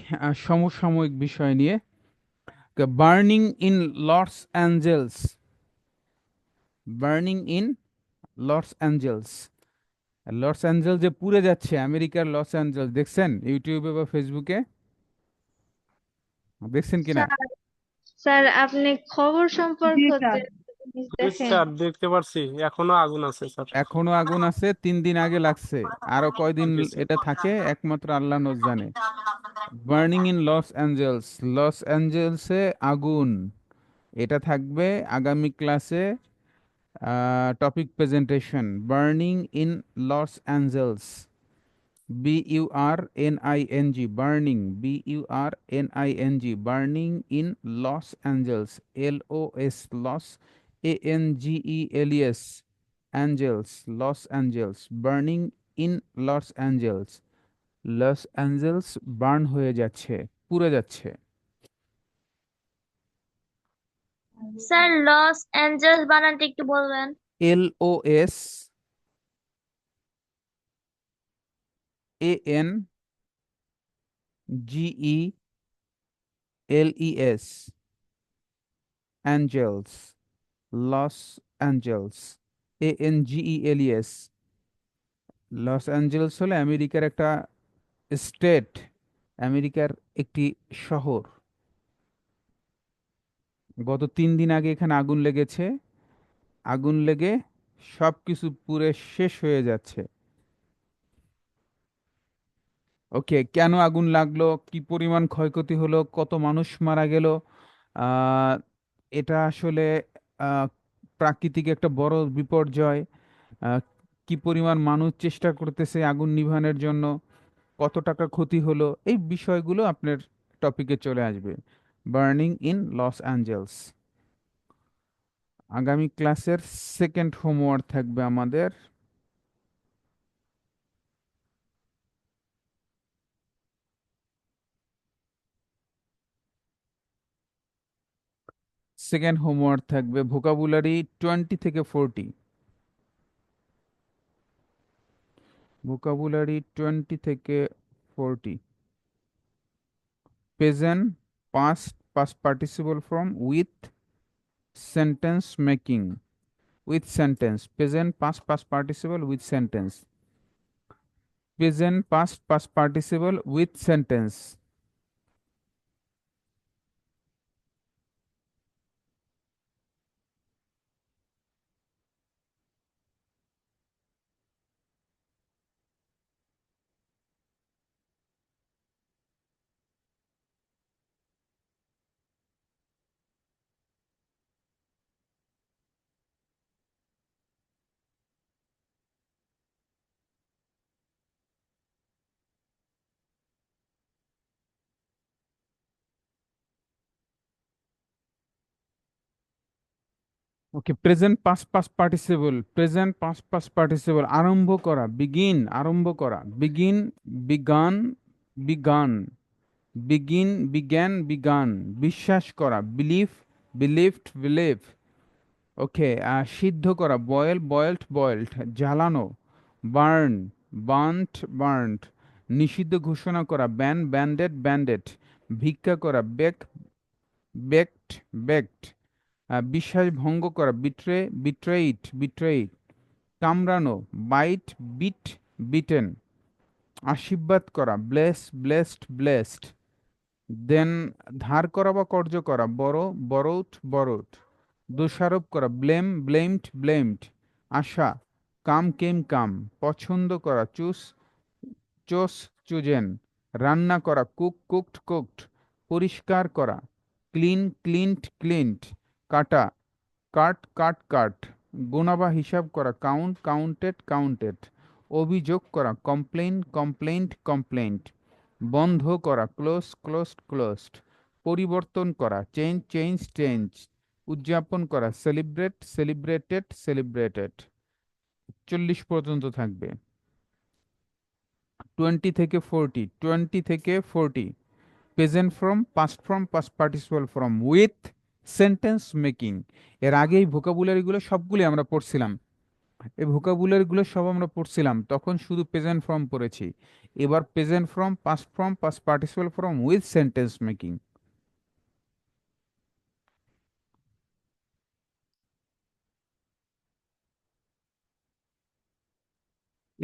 সমসাময়িক বিষয় নিয়ে। Burning in Los Angeles. Burning in Los Angeles. Los Angeles যে পুড়ে যাচ্ছে, আমেরিকার লস অ্যাঞ্জেলস দেখছেন ইউটিউবে বা ফেসবুকে? দেখছেন কিনা? স্যার স্যার আপনি খবর জি সম্পর্কে স্যার। জিনিস দেখেন। স্যার দেখতে পারছি, এখনো আগুন আছে স্যার। এখনো আগুন আছে, 3 দিন আগে লাগছে। আরো কয়দিন জি স্যার। এটা থাকে একমাত্র আল্লাহ নোজ জানে। Burning in Los Angeles, loss অ্যাঞ্জেলসে আগুন। এটা থাকবে আগামী ক্লাসে, topic presentation, burning in Los Angeles. BURNING, burning, BURNING, burning in Los Angeles, LOS, loss, ANGELES, Angeles, Los Angeles, burning in Los Angeles. Los Angeles burn হয়ে যাচ্ছে, পুড়ে যাচ্ছে। Sir Los Angeles বানানটা একটু বলবেন? LOSANGELES, Angeles, Los Angeles, ANGELES। লস অ্যাঞ্জেলস হলো আমেরিকার একটা স্টেট, আমেরিকার একটি শহর। গত 3 দিন আগে এখানে আগুন লেগেছে, আগুন লেগে সব কিছু পুড়ে শেষ হয়ে যাচ্ছে। ওকে, কেন আগুন লাগলো, কি পরিমাণ ক্ষয়ক্ষতি হলো, কত মানুষ মারা গেল, আহ, এটা আসলে আহ, প্রাকৃতিক একটা বড় বিপর্যয়। আহ, কি পরিমাণ মানুষ চেষ্টা করতেছে আগুন নিভানোর জন্য, কত টাকা ক্ষতি হলো, এই বিষয়গুলো আপনার টপিকে চলে আসবে। Burning in Los Angeles. আগামী ক্লাসের সেকেন্ড হোমওয়ার্ক থাকবে আমাদের, ভোকাবুলারি 20 থেকে 40। ভোকাবুলারি 20 থেকে 40। Present past past participle form with sentence making, with sentence, present past past participle with sentence, present past past participle with sentence. Okay, present past past participle, present past past participle, আরম্ভ করা, begin, আরম্ভ করা, begin, began, began, begin, বিজ্ঞান, began, বিশ্বাস করা, believe, believed, believe. ওকে, সিদ্ধ করা, boil, boiled, boiled, জ্বালানো, বার্ন, বার্নড, বার্নড, নিষিদ্ধ ঘোষণা করা, ব্যান, ব্যান্ডেড, ব্যান্ডেড, ভিক্ষা করা, বেক, বেকড, বেকড, বিশ্বাস ভঙ্গ করা, বিট্রে, বিট্রেইট, বিট্রেইট, কামড়ানো, বাইট, বিট, বিটেন, আশীর্বাদ করা, ব্লেস, ব্লেসড, ব্লেসড, দেন ধার করা বা কর্য করা, বড়, বড়ৌট, বড়ৌট, দোষারোপ করা, ব্লেম, ব্লেমড, ব্লেমড, আশা, কাম, কেম, কাম, পছন্দ করা, চুস, চোস, চুজেন, রান্না করা, কুক, কুকড, কুকড, পরিষ্কার করা, ক্লিন, ক্লিনড, ক্লিনড, কাটা, কাট, কাট, কাট, গোনা বা হিসাব করা, কাউন্ট, কাউন্টেড, কাউন্টেড, অভিযোগ করা, কমপ্লেইন, কমপ্লেইন্ট, কমপ্লেইন্ট, বন্ধ করা, ক্লোজ, ক্লোজড, ক্লোজড, পরিবর্তন করা, চেঞ্জ, চেঞ্জ, চেঞ্জ, উদযাপন করা, সেলিব্রেট, সেলিব্রেটেড, সেলিব্রেটেড। 40 পর্যন্ত থাকবে। 20 থেকে 40, present form, past form, past participle form with sentence making. এর আগে এই ভোকাবুলারিগুলো সবগুলো আমরা পড়ছিলাম, এই ভোকাবুলারিগুলো সব আমরা পড়ছিলাম, তখন শুধু প্রেজেন্ট ফর্ম পড়েছি। এবার present form, past participle form with sentence making.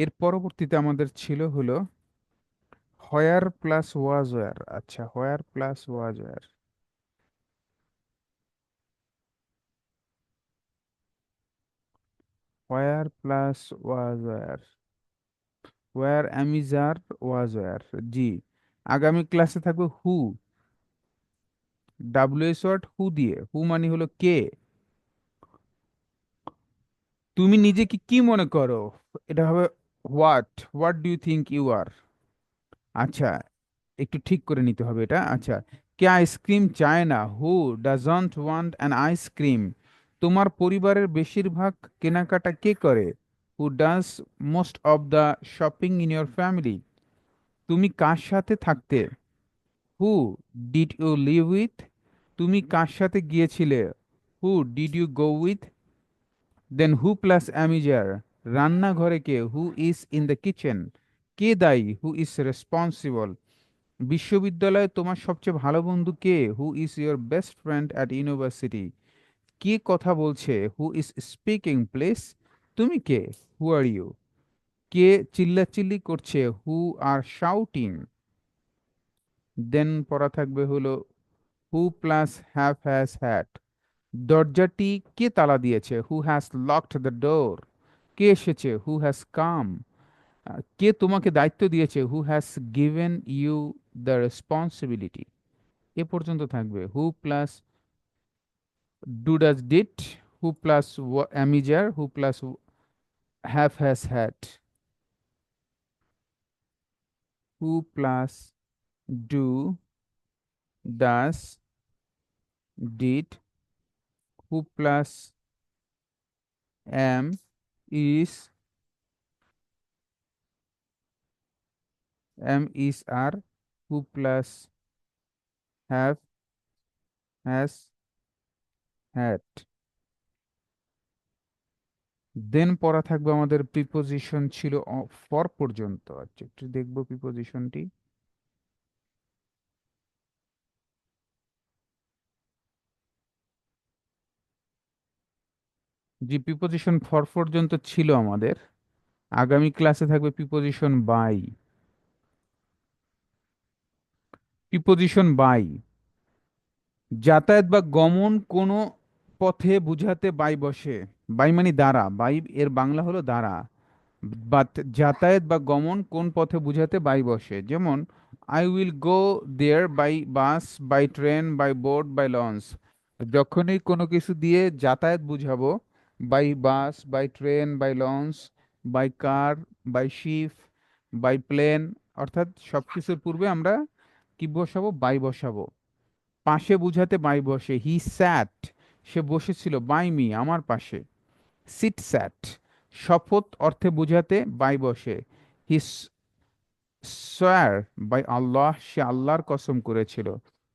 এর পরবর্তীতে আমাদের ছিল হলো হোয়ার প্লাস ওয়াজ ওয়ার। আচ্ছা, where plus was were, where plus was were, were am is are was were. জি, আগামী ক্লাসে থাকবে হু, ডাব্লিউএস ওয়ার্ড হু দিয়ে। হু মানে হলো কে। তুমি নিজেকে কি মনে করো, এটা হবে what, what do you think you are. আচ্ছা, একটু ঠিক করে নিতে হবে এটা। আচ্ছা, কে আইসক্রিম চায় না, who doesn't want an ice cream. তোমার পরিবারের বেশিরভাগ কেনাকাটা কে করে, who does most of the shopping in your family. তুমি কার সাথে থাকতে, who did you live with. তুমি কার সাথে গিয়েছিলে, who did you go with. Then who plus am is are, রান্নাঘরে কে, who is in the kitchen. কে দায়ী, হু ইজ রেসপন্সিবল। বিশ্ববিদ্যালয়ে তোমার সবচেয়ে ভালো বন্ধু কে, who is your best friend at university. কে কথা বলছে, হু ইজ স্পিকিং প্লেস। তুমি কে, হু আর ইউ। কে চিল্লাচিল্লি করছে, হু আর শাউটিং। দেন পড়া থাকবে হলো who plus have has had. দরজাটি কে তালা দিয়েছে, who has locked the door. কে এসেছে, হু হ্যাজ কাম। কে তোমাকে দায়িত্ব দিয়েছে, who has given you the responsibility. এ পর্যন্ত থাকবে who plus do does did, who plus am is are, who plus have has had, who plus do does did, who plus am is, are, who plus have has had। Then পড়া থাকবে আমাদের preposition ছিল for পর্যন্ত। আচ্ছা, একটু দেখবো প্রিপোজিশনটি। যে preposition for পর্যন্ত ছিল আমাদের, আগামী ক্লাসে থাকবে প্রিপোজিশন বাই। প্রিপোজিশন বাই, যাতায়াত বা গমন কোনো পথে বুঝাতে বাই বসে। বাই মানে দ্বারা, বাই এর বাংলা হলো দ্বারা। বাট যাতায়াত বা গমন কোন পথে বুঝাতে বাই বসে, যেমন I will go there by bus, by train, by boat, by launch. যখনই কোনো কিছু দিয়ে যাতায়াত বুঝাবো, by bus, by train, by launch, by car, by ship, by plane, অর্থাৎ সব কিছুর পূর্বে আমরা কি বসাবো, বাই বসাবো। পাশে বুঝাতে বাই বসে, হি স্যাট, সে বসেছিল, বাই মি, আমার পাশে। সিট স্যাট, শপথ অর্থে বুঝাতে বাই বসে, হি সোয়ার বাই আল্লাহ, সে আল্লাহর কসম করেছিল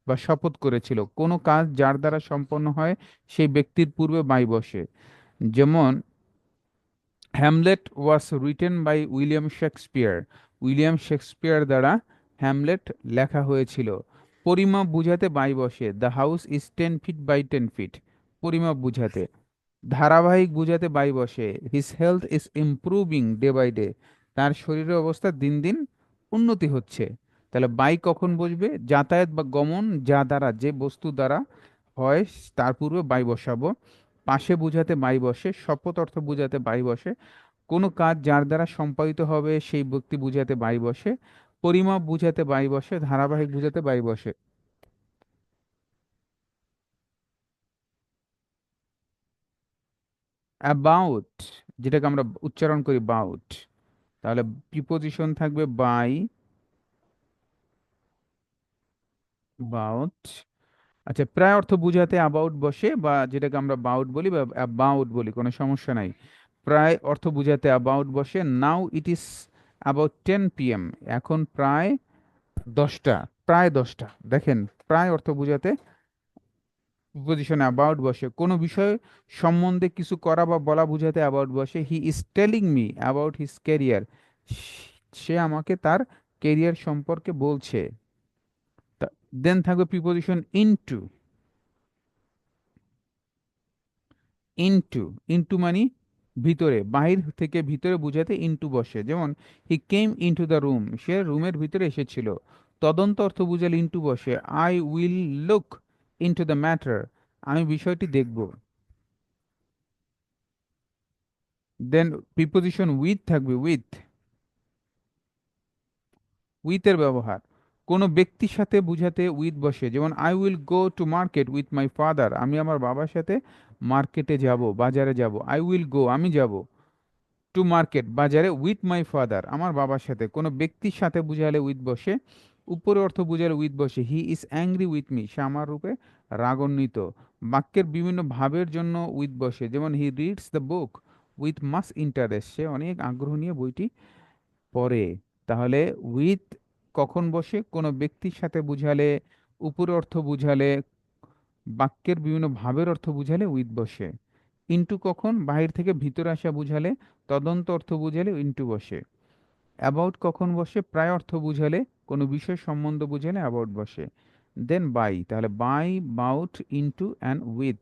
বা শপথ করেছিল। কোনো কাজ যার দ্বারা সম্পন্ন হয় সেই ব্যক্তির পূর্বে বাই বসে, যেমন Hamlet was written by William Shakespeare, William Shakespeare দ্বারা হ্যামলেট লেখা হয়েছিল। পরিমাপ বুঝাতে বাই বসে, the house is 10 feet by 10 feet, পরিমাপ বুঝাতে। ধারাবাহিক বুঝাতে বাই বসে, his health is improving day by day, তার শরীরের অবস্থা দিন দিন উন্নতি হচ্ছে। তাহলে বাই কখন বসবে, যাতায়াত বা গমন যা দ্বারা, যে বস্তু দ্বারা হয় তার পূর্বে বাই বসাবো। পাশে বুঝাতে বাই বসে, শপথ অর্থ বুঝাতে বাই বসে, কোনো কাজ যার দ্বারা সম্পাদিত হবে সেই ব্যক্তি বুঝাতে বাই বসে, পরিমাপ বুঝাতে বাই বসে, ধারাবাহিক বুঝাতে বাই বসে। অ্যাবাউট, যেটাকে আমরা উচ্চারণ করি বাউট, তাহলে প্রিপোজিশন থাকবে বাই, বাউট। আচ্ছা, প্রায় অর্থ বুঝাতে অ্যাবাউট বসে, বা যেটাকে আমরা বাউট বলি বা অ্যাবাউট বলি, কোনো সমস্যা নাই। প্রায় অর্থ বুঝাতে অ্যাবাউট বসে। নাও ইট ইজ অ্যাবাউট 10 PM, এখন প্রায় 10টা, প্রায় 10টা। দেখেন, প্রায় অর্থ বুঝাতে প্রিপোজিশন অ্যাবাউট বসে। কোনো বিষয় সম্বন্ধে কিছু করা বা বলা বুঝাতে অ্যাবাউট বসে। He is telling me about his career, সে আমাকে তার ক্যারিয়ার সম্পর্কে বলছে। দেন থাকবে প্রিপোজিশন ইনটু। ইনটু, ইনটু মানে ভিতরে, বাহির থেকে ভিতরে বোঝাতে ইনটু বসে, যেমন হি কেম ইনটু দ্য রুম, সে রুমের ভিতরে এসেছিল। তদন্ত অর্থ বুঝালে ইনটু বসে, I will look into the matter, আমি বিষয়টি দেখব। দেন প্রিপোজিশন উইথ থাকবে, উইথ এর ব্যবহার কোনো ব্যক্তির সাথে বুঝাতে উইথ বসে, যেমন I will go to market with my father, আমি আমার বাবার সাথে মার্কেটে যাব, বাজারে যাব। আই উইল গো, আমি যাব, টু মার্কেট, বাজারে, উইথ মাই ফাদার, আমার বাবার সাথে। কোনো ব্যক্তির সাথে বুঝালে উইথ বসে, উপরে অর্থ বুঝালে উইথ বসে, he is angry with me, সে আমার রূপে রাগান্বিত। বাক্যের বিভিন্ন ভাবের জন্য উইথ বসে, যেমন he reads the book with much interest, সে অনেক আগ্রহ নিয়ে বইটি পড়ে। তাহলে উইথ কখন বসে? কোনো ব্যক্তির সাথে বুঝালে, উপরে অর্থ বুঝালে, বাক্যের বিভিন্ন ভাবের অর্থ বুঝালে উইথ বসে। ইনটু কখন? বাহির থেকে ভিতরে আসা বুঝালে, তদন্ত অর্থ বুঝালে ইনটু বসে। অ্যাবাউট কখন বসে? প্রায় অর্থ বুঝালে, কোনো বিষয় সম্বন্ধ বুঝালে অ্যাবাউট বসে। দেন বাই, তাহলে by, about, into and with,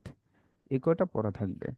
এ কটা পড়া থাকবে।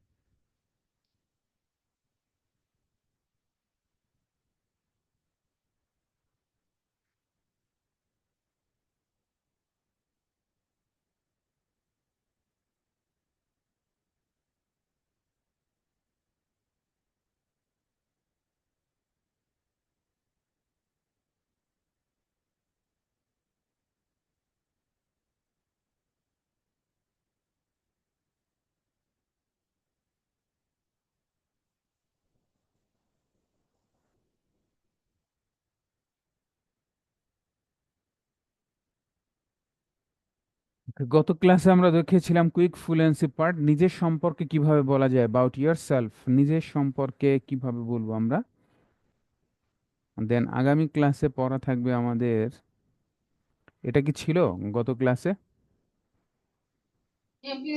গত ক্লাসে আমরা দেখেছিলাম কুইক ফ্লুয়েন্সি পার্ট, নিজের সম্পর্কে কিভাবে বলা যায়, অ্যাবাউট ইয়ার সেলফ, নিজের সম্পর্কে কিভাবে বলবো আমরা। দেন আগামী ক্লাসে পড়া থাকবে আমাদের, এটা কি ছিল গত ক্লাসে?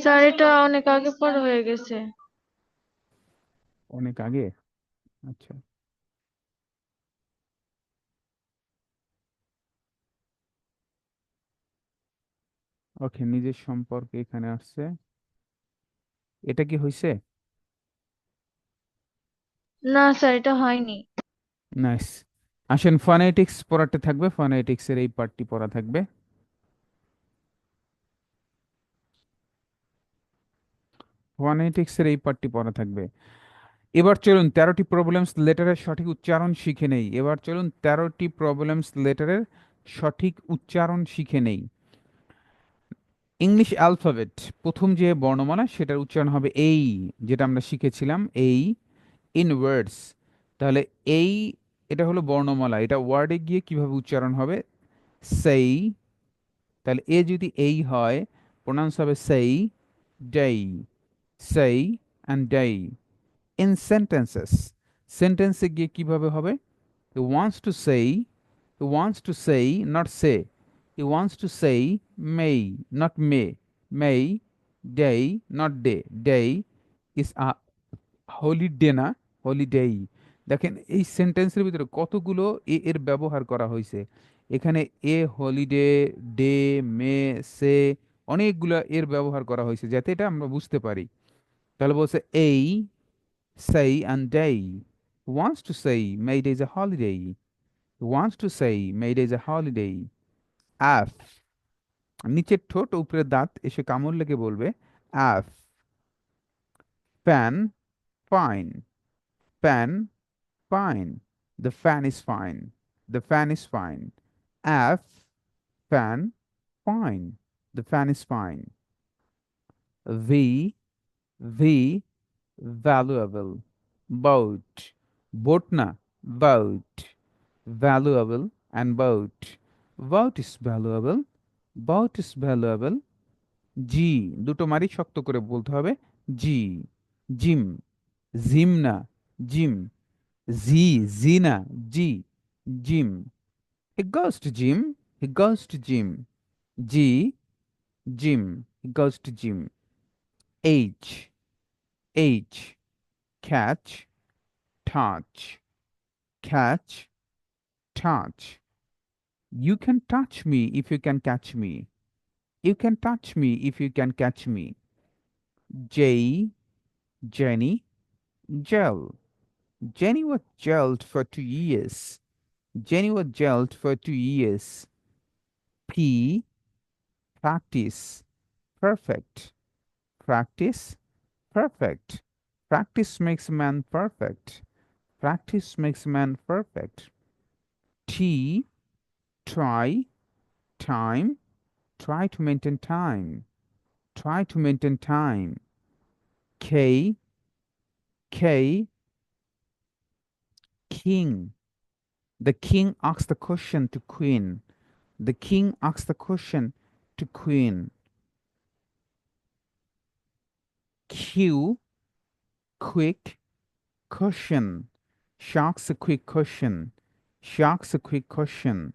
স্যার এটা অনেক আগে পড়া হয়ে গেছে। অনেক আগে? আচ্ছা, ওকে, নিজের সম্পর্কে এখানে আসছে, এটা কি হয়েছে? না স্যার এটা হয়নি। নাইস। আসেন ফনেটিক্স পড়াতে থাকবে, ফনেটিক্স এর এই পার্টটি পড়া থাকবে। ফনেটিক্স এর এই পার্টটি পড়া থাকবে। এবার চলুন 13টি প্রবলেমস লেটারের সঠিক উচ্চারণ শিখে নেই। এবার চলুন 13টি প্রবলেমস লেটারের সঠিক উচ্চারণ শিখে নেই। ইংলিশ অ্যালফাবেট, প্রথম যে বর্ণমালা সেটার উচ্চারণ হবে এই, যেটা আমরা শিখেছিলাম এই, ইন ওয়ার্ডস। তাহলে এই, এটা হলো বর্ণমালা, এটা ওয়ার্ডে গিয়ে কিভাবে উচ্চারণ হবে? সেই। তাহলে এ যদি এই হয়, প্রোনাউন্স হবে সেই, ডেই, সেই অ্যান্ড ডেই। ইন সেন্টেন্সেস, সেন্টেন্সে গিয়ে কিভাবে হবে? হি ওয়ান্টস টু সেই, হি ওয়ান্টস টু সেই, not say. He wants to সেই may, not may, may, day, not day, day is a holiday, না holiday। দেখেন এই সেন্টেন্সের ভিতরে কতগুলো এ এর ব্যবহার করা হয়েছে। এখানে এ, হলিডে, ডে, মে, সে, অনেকগুলো এর ব্যবহার করা হয়েছে যাতে এটা আমরা বুঝতে পারি। তাহলে বলছে এই, say and day, wants to say May Day is a holiday, wants to say May Day is a holiday। F, নিচের ঠোঁট উপরের দাঁত এসে কামড় লেগে বলবে F. Fan, fine, fan, fine, the fan is fine, the fan is fine. F, fan, fine, the fan is fine. V, V, valuable, boat, boat না, boat, valuable and boat, boat is valuable, boat is valuable। জি, দুটো মারি শক্ত করে বলতে হবে, G, gym, gym না, gym, G, G না, G, gym. He goes to gym, he goes to gym, G, gym, he goes to gym। H, H, catch, touch, catch, touch। You can touch me if you can catch me, you can touch me if you can catch me। J, Jenny, Gel. Jenny was jailed for 2 years. Jenny was jailed for 2 years. P. Practice. Perfect. Practice. Perfect. Practice makes a man perfect. Practice makes a man perfect. T. Try. Time. Try to maintain time. Try to maintain time. K. K. King. The king asks the question to queen. The king asks the question to queen. Q. Quick. Question. Sharks a quick question. Sharks a quick question.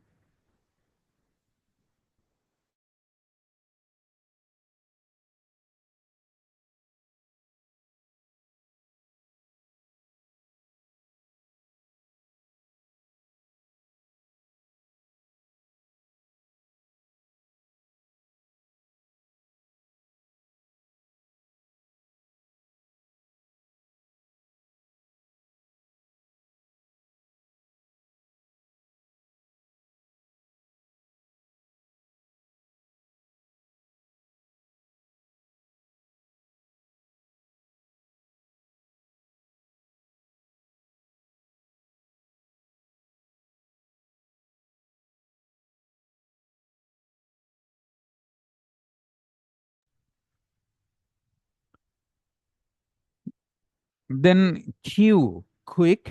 Then Q, quick,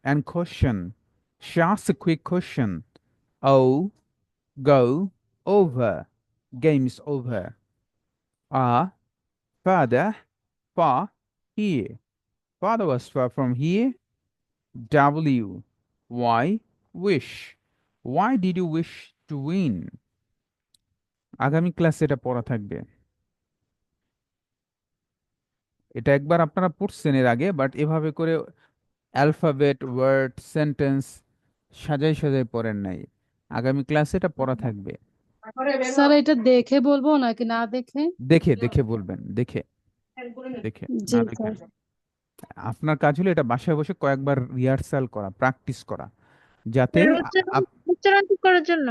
and question. She asks a quick question. O, go, over. Game is over. R, further, far, here. Father was far from here. W, why, wish. Why did you wish to win? আগামী ক্লাসে এটা পড়া থাকবে। এটা একবার আপনারা পড়ছেন এর আগে, বাট এভাবে করে অ্যালফাবেট, ওয়ার্ড, সেন্টেন্স সাজাই সাজাই পড়েন নাই। আগামী ক্লাসে এটা পড়া থাকবে। স্যার এটা দেখে বলবো নাকি না দেখে? দেখে দেখে বলবেন, দেখে দেখে, জি না দেখে স্যার। না। আপনার কাজ হলো এটা বাসায় বসে কয়েকবার রিহার্সাল করা, প্র্যাকটিস করা, যাতে উচ্চারণ উচ্চারণ ঠিক করার জন্য।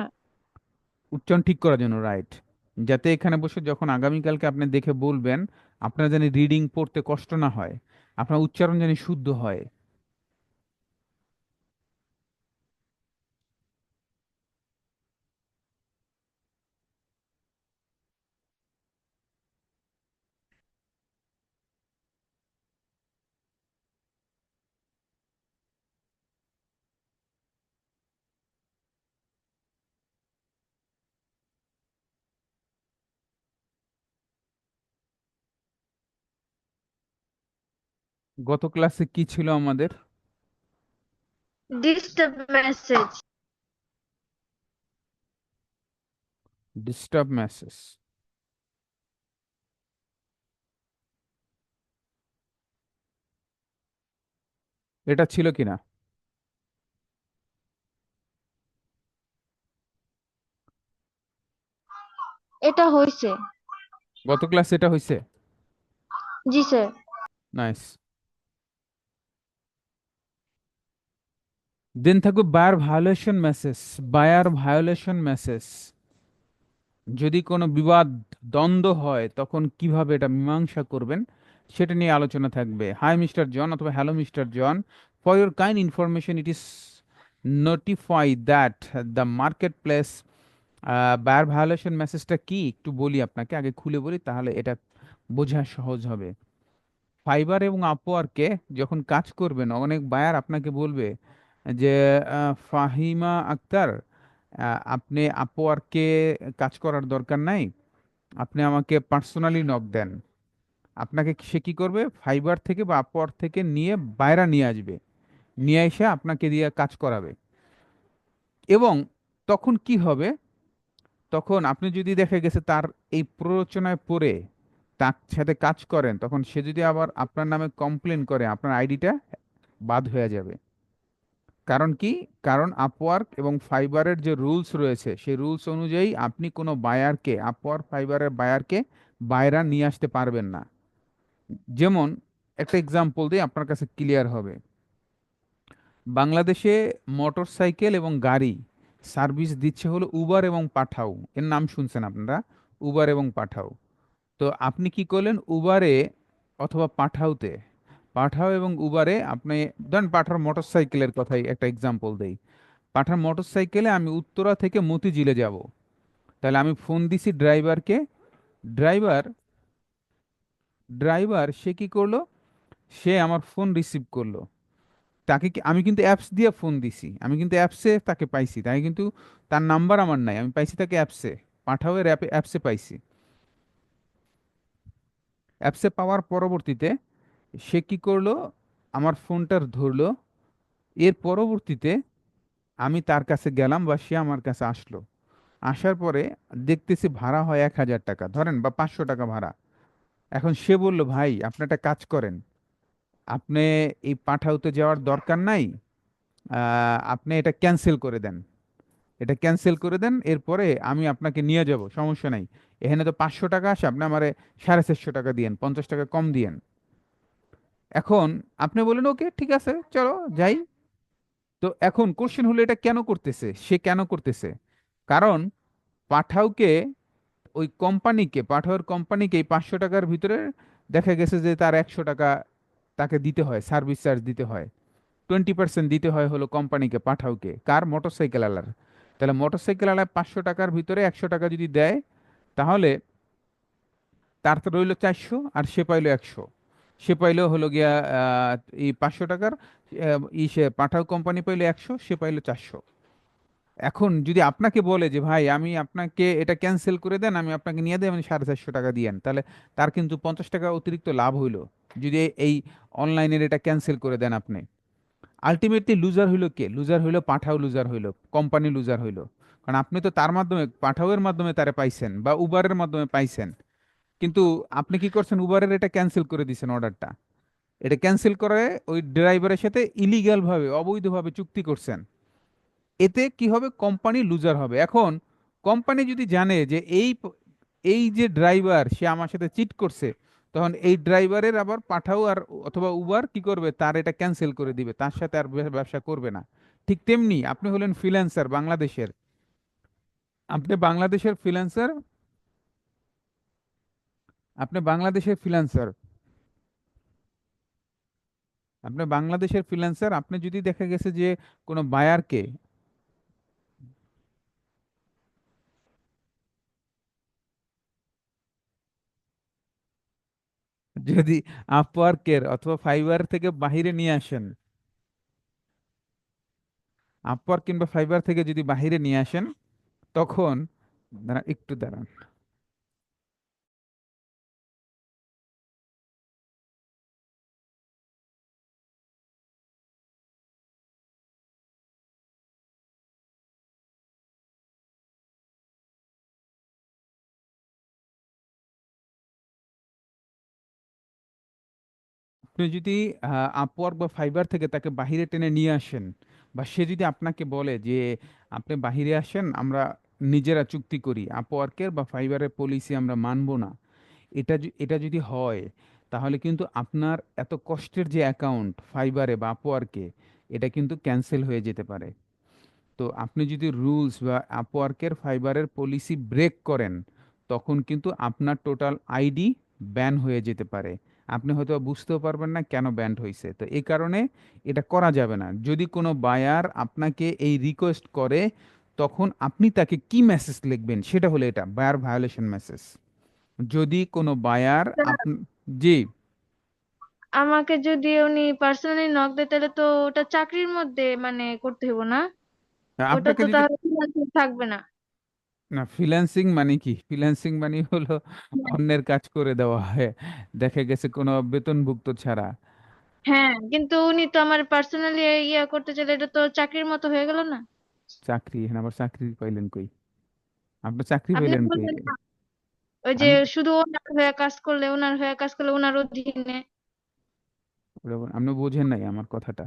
উচ্চারণ ঠিক করার জন্য, রাইট। যাতে এখানে বসে যখন আগামীকালকে আপনি দেখে বলবেন, আপনার জানি রিডিং পড়তে কষ্ট না হয়, আপনার উচ্চারণ জানি শুদ্ধ হয়। গত ক্লাসে কি ছিল আমাদের? Disturb message. Disturb message. এটা ছিল কিনা? এটা হয়েছে। গত ক্লাসে এটা হয়েছে? জি স্যার। নাইস। দেন থাকবে buyer violation message. Buyer violation message, যদি কোনো বিবাদ, দ্বন্দ্ব হয়, তখন কিভাবে এটা মীমাংসা করবেন সেটা নিয়ে আলোচনা থাকবে। হাই মিস্টার জন অথবা hello mister John, for your kind information it is notify that the marketplace. Buyer violation মেসেজটা কি একটু বলি আপনাকে, আগে খুলে বলি, তাহলে এটা বোঝা সহজ হবে। ফাইবার এবং আপওয়ার্কে যখন কাজ করবেন, অনেক বায়ার আপনাকে বলবে যে ফাহিমা আক্তার, আপনি আপওয়ার্কে কাজ করার দরকার নাই, আপনি আমাকে পার্সোনালি নক দেন। আপনাকে সে কি করবে, ফাইবার থেকে বা আপওয়ার্ক থেকে নিয়ে বাইরে নিয়ে আসবে, নিয়ে এসে আপনাকে দিয়ে কাজ করাবে। এবং তখন কি হবে, তখন আপনি যদি দেখে গেছে তার এই প্ররোচনায় পড়ে তার সাথে কাজ করেন, তখন সে যদি আবার আপনার নামে কমপ্লেন করে, আপনার আইডিটা বাদ হয়ে যাবে। কারণ কি? কারণ আপওয়ার্ক এবং ফাইবারের যে রুলস রয়েছে, সেই রুলস অনুযায়ী আপনি কোনো বায়ারকে, আপওয়ার্ক ফাইবারের বায়ারকে বাইরে নিয়ে আসতে পারবেন না। যেমন একটা এক্সাম্পল দিই, আপনার কাছে ক্লিয়ার হবে। বাংলাদেশে মোটরসাইকেল এবং গাড়ি সার্ভিস দিচ্ছে হলো উবার এবং পাঠাও, এর নাম শুনছেন আপনারা, উবার এবং পাঠাও। তো আপনি কি করলেন, উবারে অথবা পাঠাওতে, পাঠাও এবং উবারে আপনি ধরেন পাঠার মোটরসাইকেলের কথাই একটা এক্সাম্পল দেই। পাঠার মোটরসাইকেলে আমি উত্তরা থেকে মতিঝিলে যাব, তাহলে আমি ফোন দিছি ড্রাইভারকে। ড্রাইভার ড্রাইভার সে কি করলো, সে আমার ফোন রিসিভ করলো। তাকে আমি কিন্তু অ্যাপস দিয়ে ফোন দিছি, আমি কিন্তু অ্যাপসে তাকে পাইছি, তাই কিন্তু তার নাম্বার আমার নাই, আমি পাইছি তাকে অ্যাপসে, পাঠাওয়ের অ্যাপসে পাইছি। অ্যাপসে পাওয়ার পরবর্তীতে সে কি করলো, আমার ফোনটার ধরলো। এর পরবর্তীতে আমি তার কাছে গেলাম বা সে আমার কাছে আসলো। আসার পরে দেখতেছি ভাড়া হয় 1,000 টাকা ধরেন বা 500 টাকা ভাড়া। এখন সে বলল, ভাই আপনি একটা কাজ করেন, আপনি এই পাঠাওতে যাওয়ার দরকার নাই, আপনি এটা ক্যান্সেল করে দেন, এটা ক্যান্সেল করে দেন, এরপরে আমি আপনাকে নিয়ে যাব, সমস্যা নাই। এখানে তো 500 টাকা আসে, আপনি আমারে 450 টাকা দিয়েন, 50 টাকা কম দিয়েন। এখন আপনি বলেন ওকে ঠিক আছে চলো যাই। তো এখন কোশ্চেন হলো এটা কেন করতেছে, সে কেন করতেছে? কারণ পাঠাওকে, ওই কোম্পানিকে, পাঠাওয়ার কোম্পানিকে এই 500 টাকার ভিতরে দেখা গেছে যে তার 100 টাকা তাকে দিতে হয়, সার্ভিস চার্জ দিতে হয়, 20% দিতে হয় হলো কোম্পানিকে, পাঠাওকে, কার, মোটরসাইকেল আলার। তাহলে মোটরসাইকেল আলার 500 টাকার ভিতরে 100 টাকা যদি দেয়, তাহলে তার তো রইলো 400, আর সে পাইলো 100। সে পাইলো হলো গিয়া এই 500 টাকার, সে পাঠাও কোম্পানি পাইলো 100, সে পাইলো 400। এখন যদি আপনাকে বলে যে ভাই আমি আপনাকে এটা ক্যান্সেল করে দেন, আমি আপনাকে নিয়ে দেয়, মানে 450 টাকা দিয়েন, তাহলে তার কিন্তু 50 টাকা অতিরিক্ত লাভ হইলো যদি এই অনলাইনের এটা ক্যান্সেল করে দেন আপনি। আলটিমেটলি লুজার হইলো কে? লুজার হইলো পাঠাও, লুজার হইলো কোম্পানি, লুজার হইলো। কারণ আপনি তো তার মাধ্যমে, পাঠাওয়ের মাধ্যমে তারে পাইছেন বা উবারের মাধ্যমে পাইছেন, কিন্তু আপনি কি করছেন, উবারের এটা ক্যান্সেল করে দিয়েছেন অর্ডারটা। এটা ক্যান্সেল করে ওই ড্রাইভারের সাথে ইলিগ্যাল ভাবে, অবৈধভাবে চুক্তি করছেন। এতে কি হবে, কোম্পানি লুজার হবে। এখন কোম্পানি যদি জানে যে এই যে ড্রাইভার সে আমার সাথে চিট করছে, তখন এই ড্রাইভারের আবার পাঠাও আর অথবা উবার কি করবে, তার এটা ক্যান্সেল করে দিবে, তার সাথে আর ব্যবসা করবে না। ঠিক তেমনি আপনি হলেন ফ্রিল্যান্সার বাংলাদেশের, আপনি বাংলাদেশের ফ্রিল্যান্সার, আপনি বাংলাদেশের ফ্রিল্যান্সার, আপনি বাংলাদেশের ফ্রিল্যান্সার, আপনি যদি দেখা গেছে যে কোনো বায়ারকে, যদি আপওয়ার্কের অথবা ফাইবার থেকে বাহিরে নিয়ে আসেন, আপওয়ার্ক কিংবা ফাইবার থেকে যদি বাহিরে নিয়ে আসেন, তখন দাঁড়ান একটু দাঁড়ান, আপনি যদি আপওয়ার্ক বা ফাইবার থেকে তাকে বাহিরে টেনে নিয়ে আসেন, বা সে যদি আপনাকে বলে যে আপনি বাহিরে আসেন, আমরা নিজেরা চুক্তি করি, আপওয়ার্কের বা ফাইবারের পলিসি আমরা মানবো না, এটা যদি হয়, তাহলে কিন্তু আপনার এত কষ্টের যে অ্যাকাউন্ট ফাইবারে বা আপওয়ার্কে, এটা কিন্তু ক্যান্সেল হয়ে যেতে পারে। তো আপনি যদি রুলস বা আপওয়ার্কের ফাইবারের পলিসি ব্রেক করেন, তখন কিন্তু আপনার টোটাল আইডি ব্যান হয়ে যেতে পারে। আপনি হয়তো বুঝতেও পারবেন না কেন ব্যান্ড হয়েছে। তো এই কারণে এটা করা যাবে না। যদি কোনো বায়ার আপনাকে এই রিকোয়েস্ট করে, তখন আপনি তাকে কি মেসেজ লিখবেন, সেটা হলো এটা বায়ার ভায়োলেশন মেসেজ। যদি কোনো বায়ার জি, আমাকে যদি উনি পার্সোনালি নক দেয় তাহলে তো ওটা চাকরির মধ্যে মানে করতে হবে না? ওটা আপনাকে তো যদি, তাহলে freelancing থাকবে না। না ফ্রিল্যান্সিং মানে কি, ফ্রিল্যান্সিং মানে হলো অন্যের কাজ করে দেওয়া হয়, দেখা গেছে কোনো বেতনভুক্ত ছাড়া। হ্যাঁ, কিন্তু উনি তো আমার পার্সোনালি ইয়া করতে চাইলে এটা তো চাকরির মতো হয়ে গেল না? চাকরি, এখানে আবার চাকরি পাইলেন কই, আপনি চাকরি আপনি পাইলেন কই? বললেন না, ওই যে আমি শুধু ওনার হয়ে কাজ করলে ওনার অধীনে। আপনি বোঝেন নাই আমার কথাটা।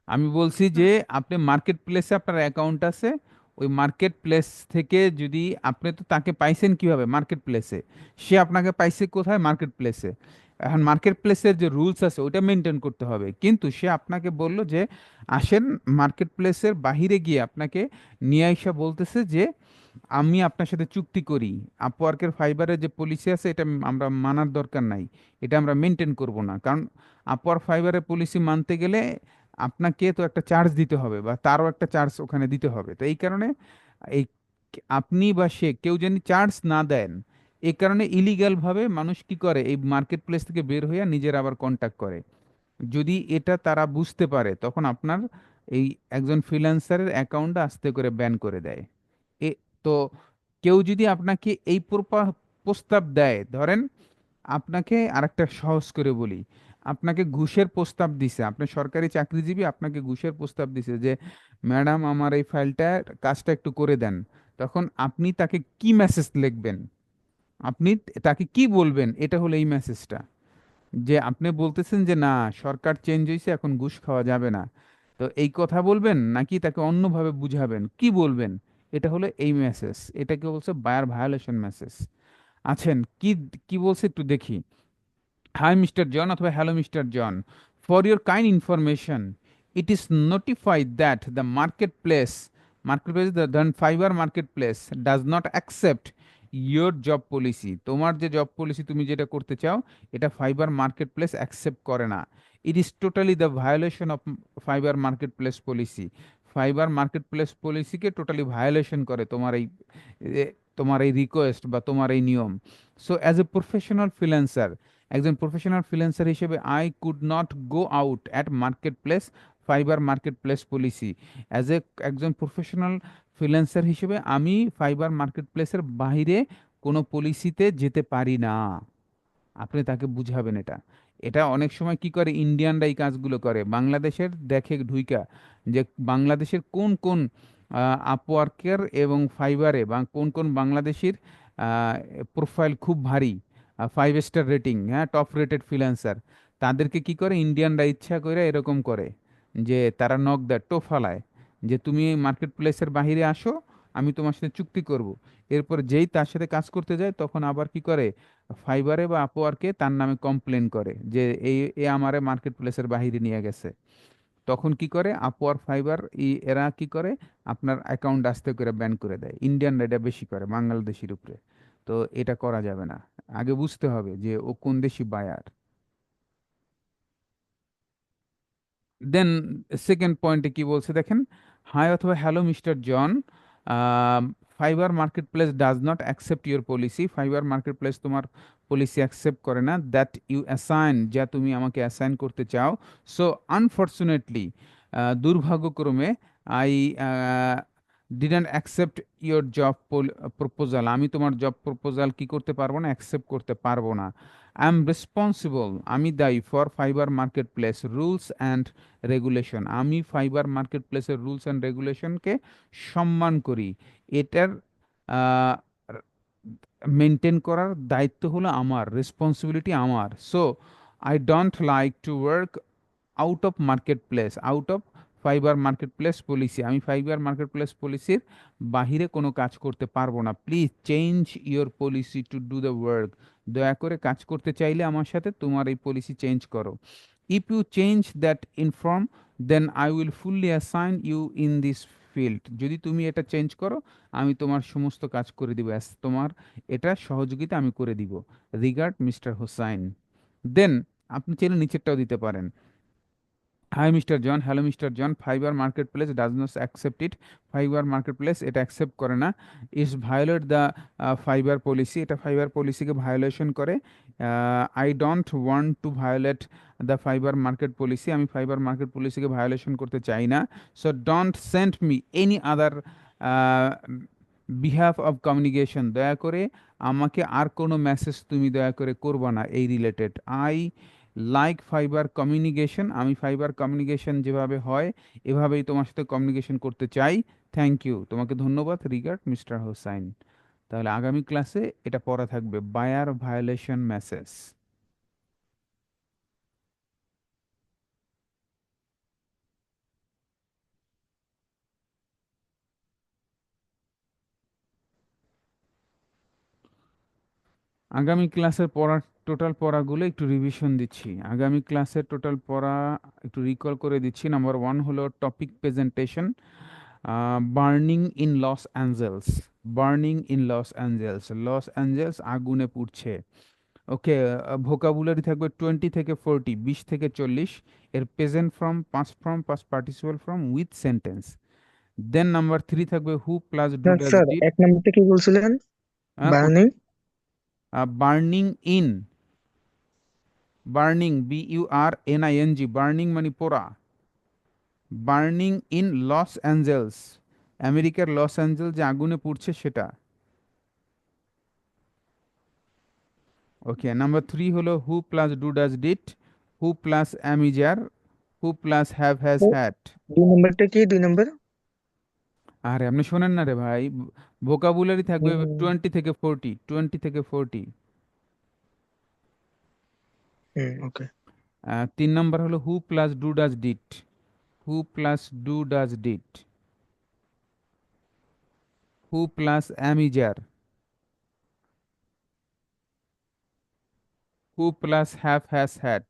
আমি বলছি যে আপনি মার্কেট প্লেসে আপনার অ্যাকাউন্ট আছে, ওই মার্কেট প্লেস থেকে যদি, আপনি তো তাকে পাইছেন কিভাবে, মার্কেট প্লেসে, সে আপনাকে পাইছে কোথায়, মার্কেট প্লেসে। এখন মার্কেট প্লেসের যে রুলস আছে ওটা মেনটেন করতে হবে, কিন্তু সে আপনাকে বলল যে আসেন মার্কেট প্লেসের বাহিরে গিয়ে আপনাকে নিয়ে আইসা বলতেছে যে আমি আপনার সাথে চুক্তি করি, আপওয়ার্কের ফাইবারের যে পলিসি আছে এটা আমরা মানার দরকার নাই, এটা আমরা মেনটেন করব না, কারণ আপওয়ার্ক ফাইবারের পলিসি মানতে গেলে আপনাকে তো একটা চার্জ দিতে হবে বা তারও একটা চার্জ ওখানে দিতে হবে। তো এই কারণে এই আপনি বা সে কেউ যেন চার্জ না দেন, এই কারণে ইলিগাল ভাবে মানুষ কি করে এই মার্কেট প্লেস থেকে বের হইয়া নিজের আবার কন্ট্যাক্ট করে। যদি এটা তারা বুঝতে পারে তখন আপনার এই একজন ফ্রিল্যান্সারের অ্যাকাউন্টটা আস্তে করে ব্যান করে দেয়। এ তো কেউ যদি আপনাকে এই প্রস্তাব দেয়, ধরেন আপনাকে আরেকটা সহজ করে বলি, আপনাকে ঘুষের প্রস্তাব দিছে, আপনি সরকারি চাকরিজীবী, আপনাকে ঘুষের প্রস্তাব দিছে যে ম্যাডাম আমার এই ফাইলটা কাজটা একটু করে দেন, তখন আপনি তাকে কি মেসেজ লিখবেন, আপনি তাকে কি বলবেন, এটা হলো এই মেসেজটা, যে আপনি বলতেছেন যে না সরকার চেঞ্জ হয়েছে এখন ঘুষ খাওয়া যাবে না, তো এই কথা বলবেন নাকি তাকে অন্যভাবে বুঝাবেন, কি বলবেন, এটা হলো এই মেসেজ, এটাকে বলছে বায়ার ভায়োলেশন মেসেজ। আছেন কি কি বলছে একটু দেখি। Hi, Mr. John অথবা Hello, Mr. John. For your kind information, it is notified that the marketplace, the Fiverr marketplace does not accept your job policy. তোমার যে জব পলিসি তুমি যেটা করতে চাও এটা ফাইবার মার্কেটপ্লেস অ্যাকসেপ্ট করে না। It is totally the violation of Fiverr marketplace policy. Fiverr marketplace পলিসিকে টোটালি ভায়োলেশন করে তোমার এই রিকোয়েস্ট বা তোমার এই নিয়ম। So as a professional freelancer, একজন প্রফেশনাল ফ্রিল্যান্সার হিসেবে I could not go out at market place Fiverr market place policy. As a একজন প্রফেশনাল ফ্রিল্যান্সার হিসেবে আমি ফাইবার মার্কেট প্লেসের বাইরে কোনো পলিসিতে যেতে পারি না। আপনি তাকে বুঝাবেন এটা। এটা অনেক সময় কি করে ইন্ডিয়ানরা এই কাজগুলো করে, বাংলাদেশের দেখে ঢুইকা যে বাংলাদেশের কোন কোন আপওয়ার্কের এবং ফাইবারে বা কোন কোন বাংলাদেশের প্রোফাইল খুব ভারী, 5 স্টার রেটিং, হ্যাঁ টপ রেটেড ফ্রিল্যান্সার, তাদেরকে কি করে ইন্ডিয়ানরা ইচ্ছা করে এরকম করে যে তারা নক দেয়, টোফালায় যে তুমি মার্কেট প্লেসের বাহিরে আসো, আমি তোমার সাথে চুক্তি করব। এরপর যেই তার সাথে কাজ করতে যায় তখন আবার কি করে ফাইবারে বা আপওয়ার্কে তার নামে কমপ্লেন করে যে এ আমারে মার্কেট প্লেসের বাহিরে নিয়ে গেছে। তখন কি করে আপওয়ার্ক ফাইবার এরা কি করে আপনার অ্যাকাউন্ট আস্তে করে ব্যান করে দেয়। ইন্ডিয়ানরা এটা বেশি করে বাংলাদেশির উপরে। তো এটা করা যাবে না, আগে বুঝতে হবে যে ও কোন দেশি বায়ার। দেন সেকেন্ড পয়েন্টে কি বলছে দেখেন, হাই অথবা hello mister John, Fiverr market place does not accept your policy. Fiverr market place তোমার পলিসি অ্যাকসেপ্ট করে না, দ্যাট ইউ অ্যাসাইন, যা তুমি আমাকে অ্যাসাইন করতে চাও। সো আনফর্চুনেটলি, দুর্ভাগ্যক্রমে, I didn't accept your job proposal, আমি তোমার জব প্রপোজাল কি করতে পারবো না, অ্যাকসেপ্ট করতে পারবো না। আই এম রেসপন্সিবল, আমি দায়ী, for fibre market place rules and regulation, আমি ফাইবার মার্কেট প্লেসের রুলস অ্যান্ড রেগুলেশনকে সম্মান করি, এটার মেনটেন করার দায়িত্ব হলো আমার, রেসপন্সিবিলিটি আমার। So I don't like to work out of marketplace, out of Fiverr market place policy, আমি ফাইবার মার্কেট প্লেস পলিসির বাহিরে কোনো কাজ করতে পারবো না। Please change your policy to do the work, দয়া করে কাজ করতে চাইলে আমার সাথে তোমার এই পলিসি চেঞ্জ করো। If you change that inform, then I will fully assign you in this field, যদি তুমি এটা চেঞ্জ করো আমি তোমার সমস্ত কাজ করে দিব, তোমার এটা সহযোগিতা আমি করে দিব। Regard mister Hossain. দেন আপনি চাইলে নিচেরটাও দিতে পারেন, hi mister John, hello mister John, Fiverr market place does not accept it, Fiverr market place এটা অ্যাকসেপ্ট করে না। It's violate the Fiverr policy, এটা ফাইবার পলিসিকে ভায়োলেশন করে। I don't want to violate the Fiverr market policy, আমি Fiverr market পলিসিকে violation করতে চাই না। So don't send me any other behalf of communication, দয়া করে আমাকে আর কোনো মেসেজ তুমি দয়া করে করবা না এই related. I like fibre communication, আমি ফাইবার কমিউনিকেশন যেভাবে হয় এভাবেই তোমার সাথে কমিউনিকেশন করতে চাই। থ্যাংক ইউ, তোমাকে ধন্যবাদ, রিগার্ড মিস্টার হোসাইন। তাহলে আগামী ক্লাসে এটা পড়া থাকবে, বায়ার ভায়োলেশন মেসেজ। আগামী ক্লাসের পড়ার টোটাল পড়াগুলো একটু রিভিশন দিচ্ছি, আগামী ক্লাসের টোটাল পড়া একটু রিকল করে দিচ্ছি। নাম্বার 1 হলো topic presentation, burning in Los Angeles. Burning in Los Angeles, Los Angeles আগুনে পুড়ছে। ওকে, ভোকাবুলারি থাকবে 20 থেকে 40, 20 থেকে 40। এর present form, past form, past participle form with sentence. Then number 3 থাকবে who plus do sir does sir did. 1 নম্বরটা কি বলছিলেন? Burning. Burning in, burning BURNING, burning মানে পোড়া। বার্নিং ইন লস অ্যাঞ্জেলস, আমেরিকার লস অ্যাঞ্জেলস যে আগুনে পুড়ছে সেটা। ওকে, নাম্বার 3 হলো who plus do does did, who plus am is are, who plus have has had. 2 নম্বরটা কি? 2 নম্বর? আরে আপনি শোনেন না রে ভাই, ভোকাবুলারি থাকবে হুম 20 থেকে 40, 20 থেকে 40। হুম ওকে। 3 নম্বর হলো who plus do does did, who plus do does did, who plus am is are, who plus have has had.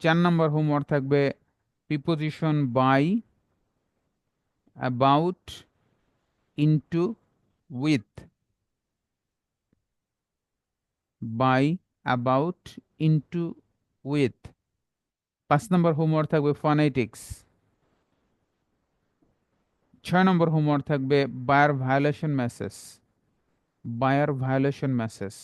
4 number homework থাকবে preposition by, about, into, with. By, about, into, with. 5 number homework থাকবে phonetics. 6 number homework থাকবে buyer violation message, buyer violation message.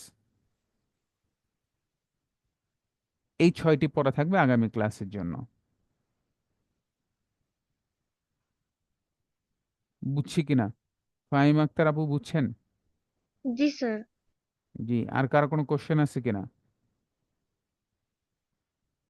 এই 6টি পড়া থাকবে আগামী ক্লাসের জন্য। বুঝছি কিনা? ফাহিম আক্তার আপু বুঝছেন? জি স্যার। জি, আর কার কোনো কোশ্চেন আছে কিনা?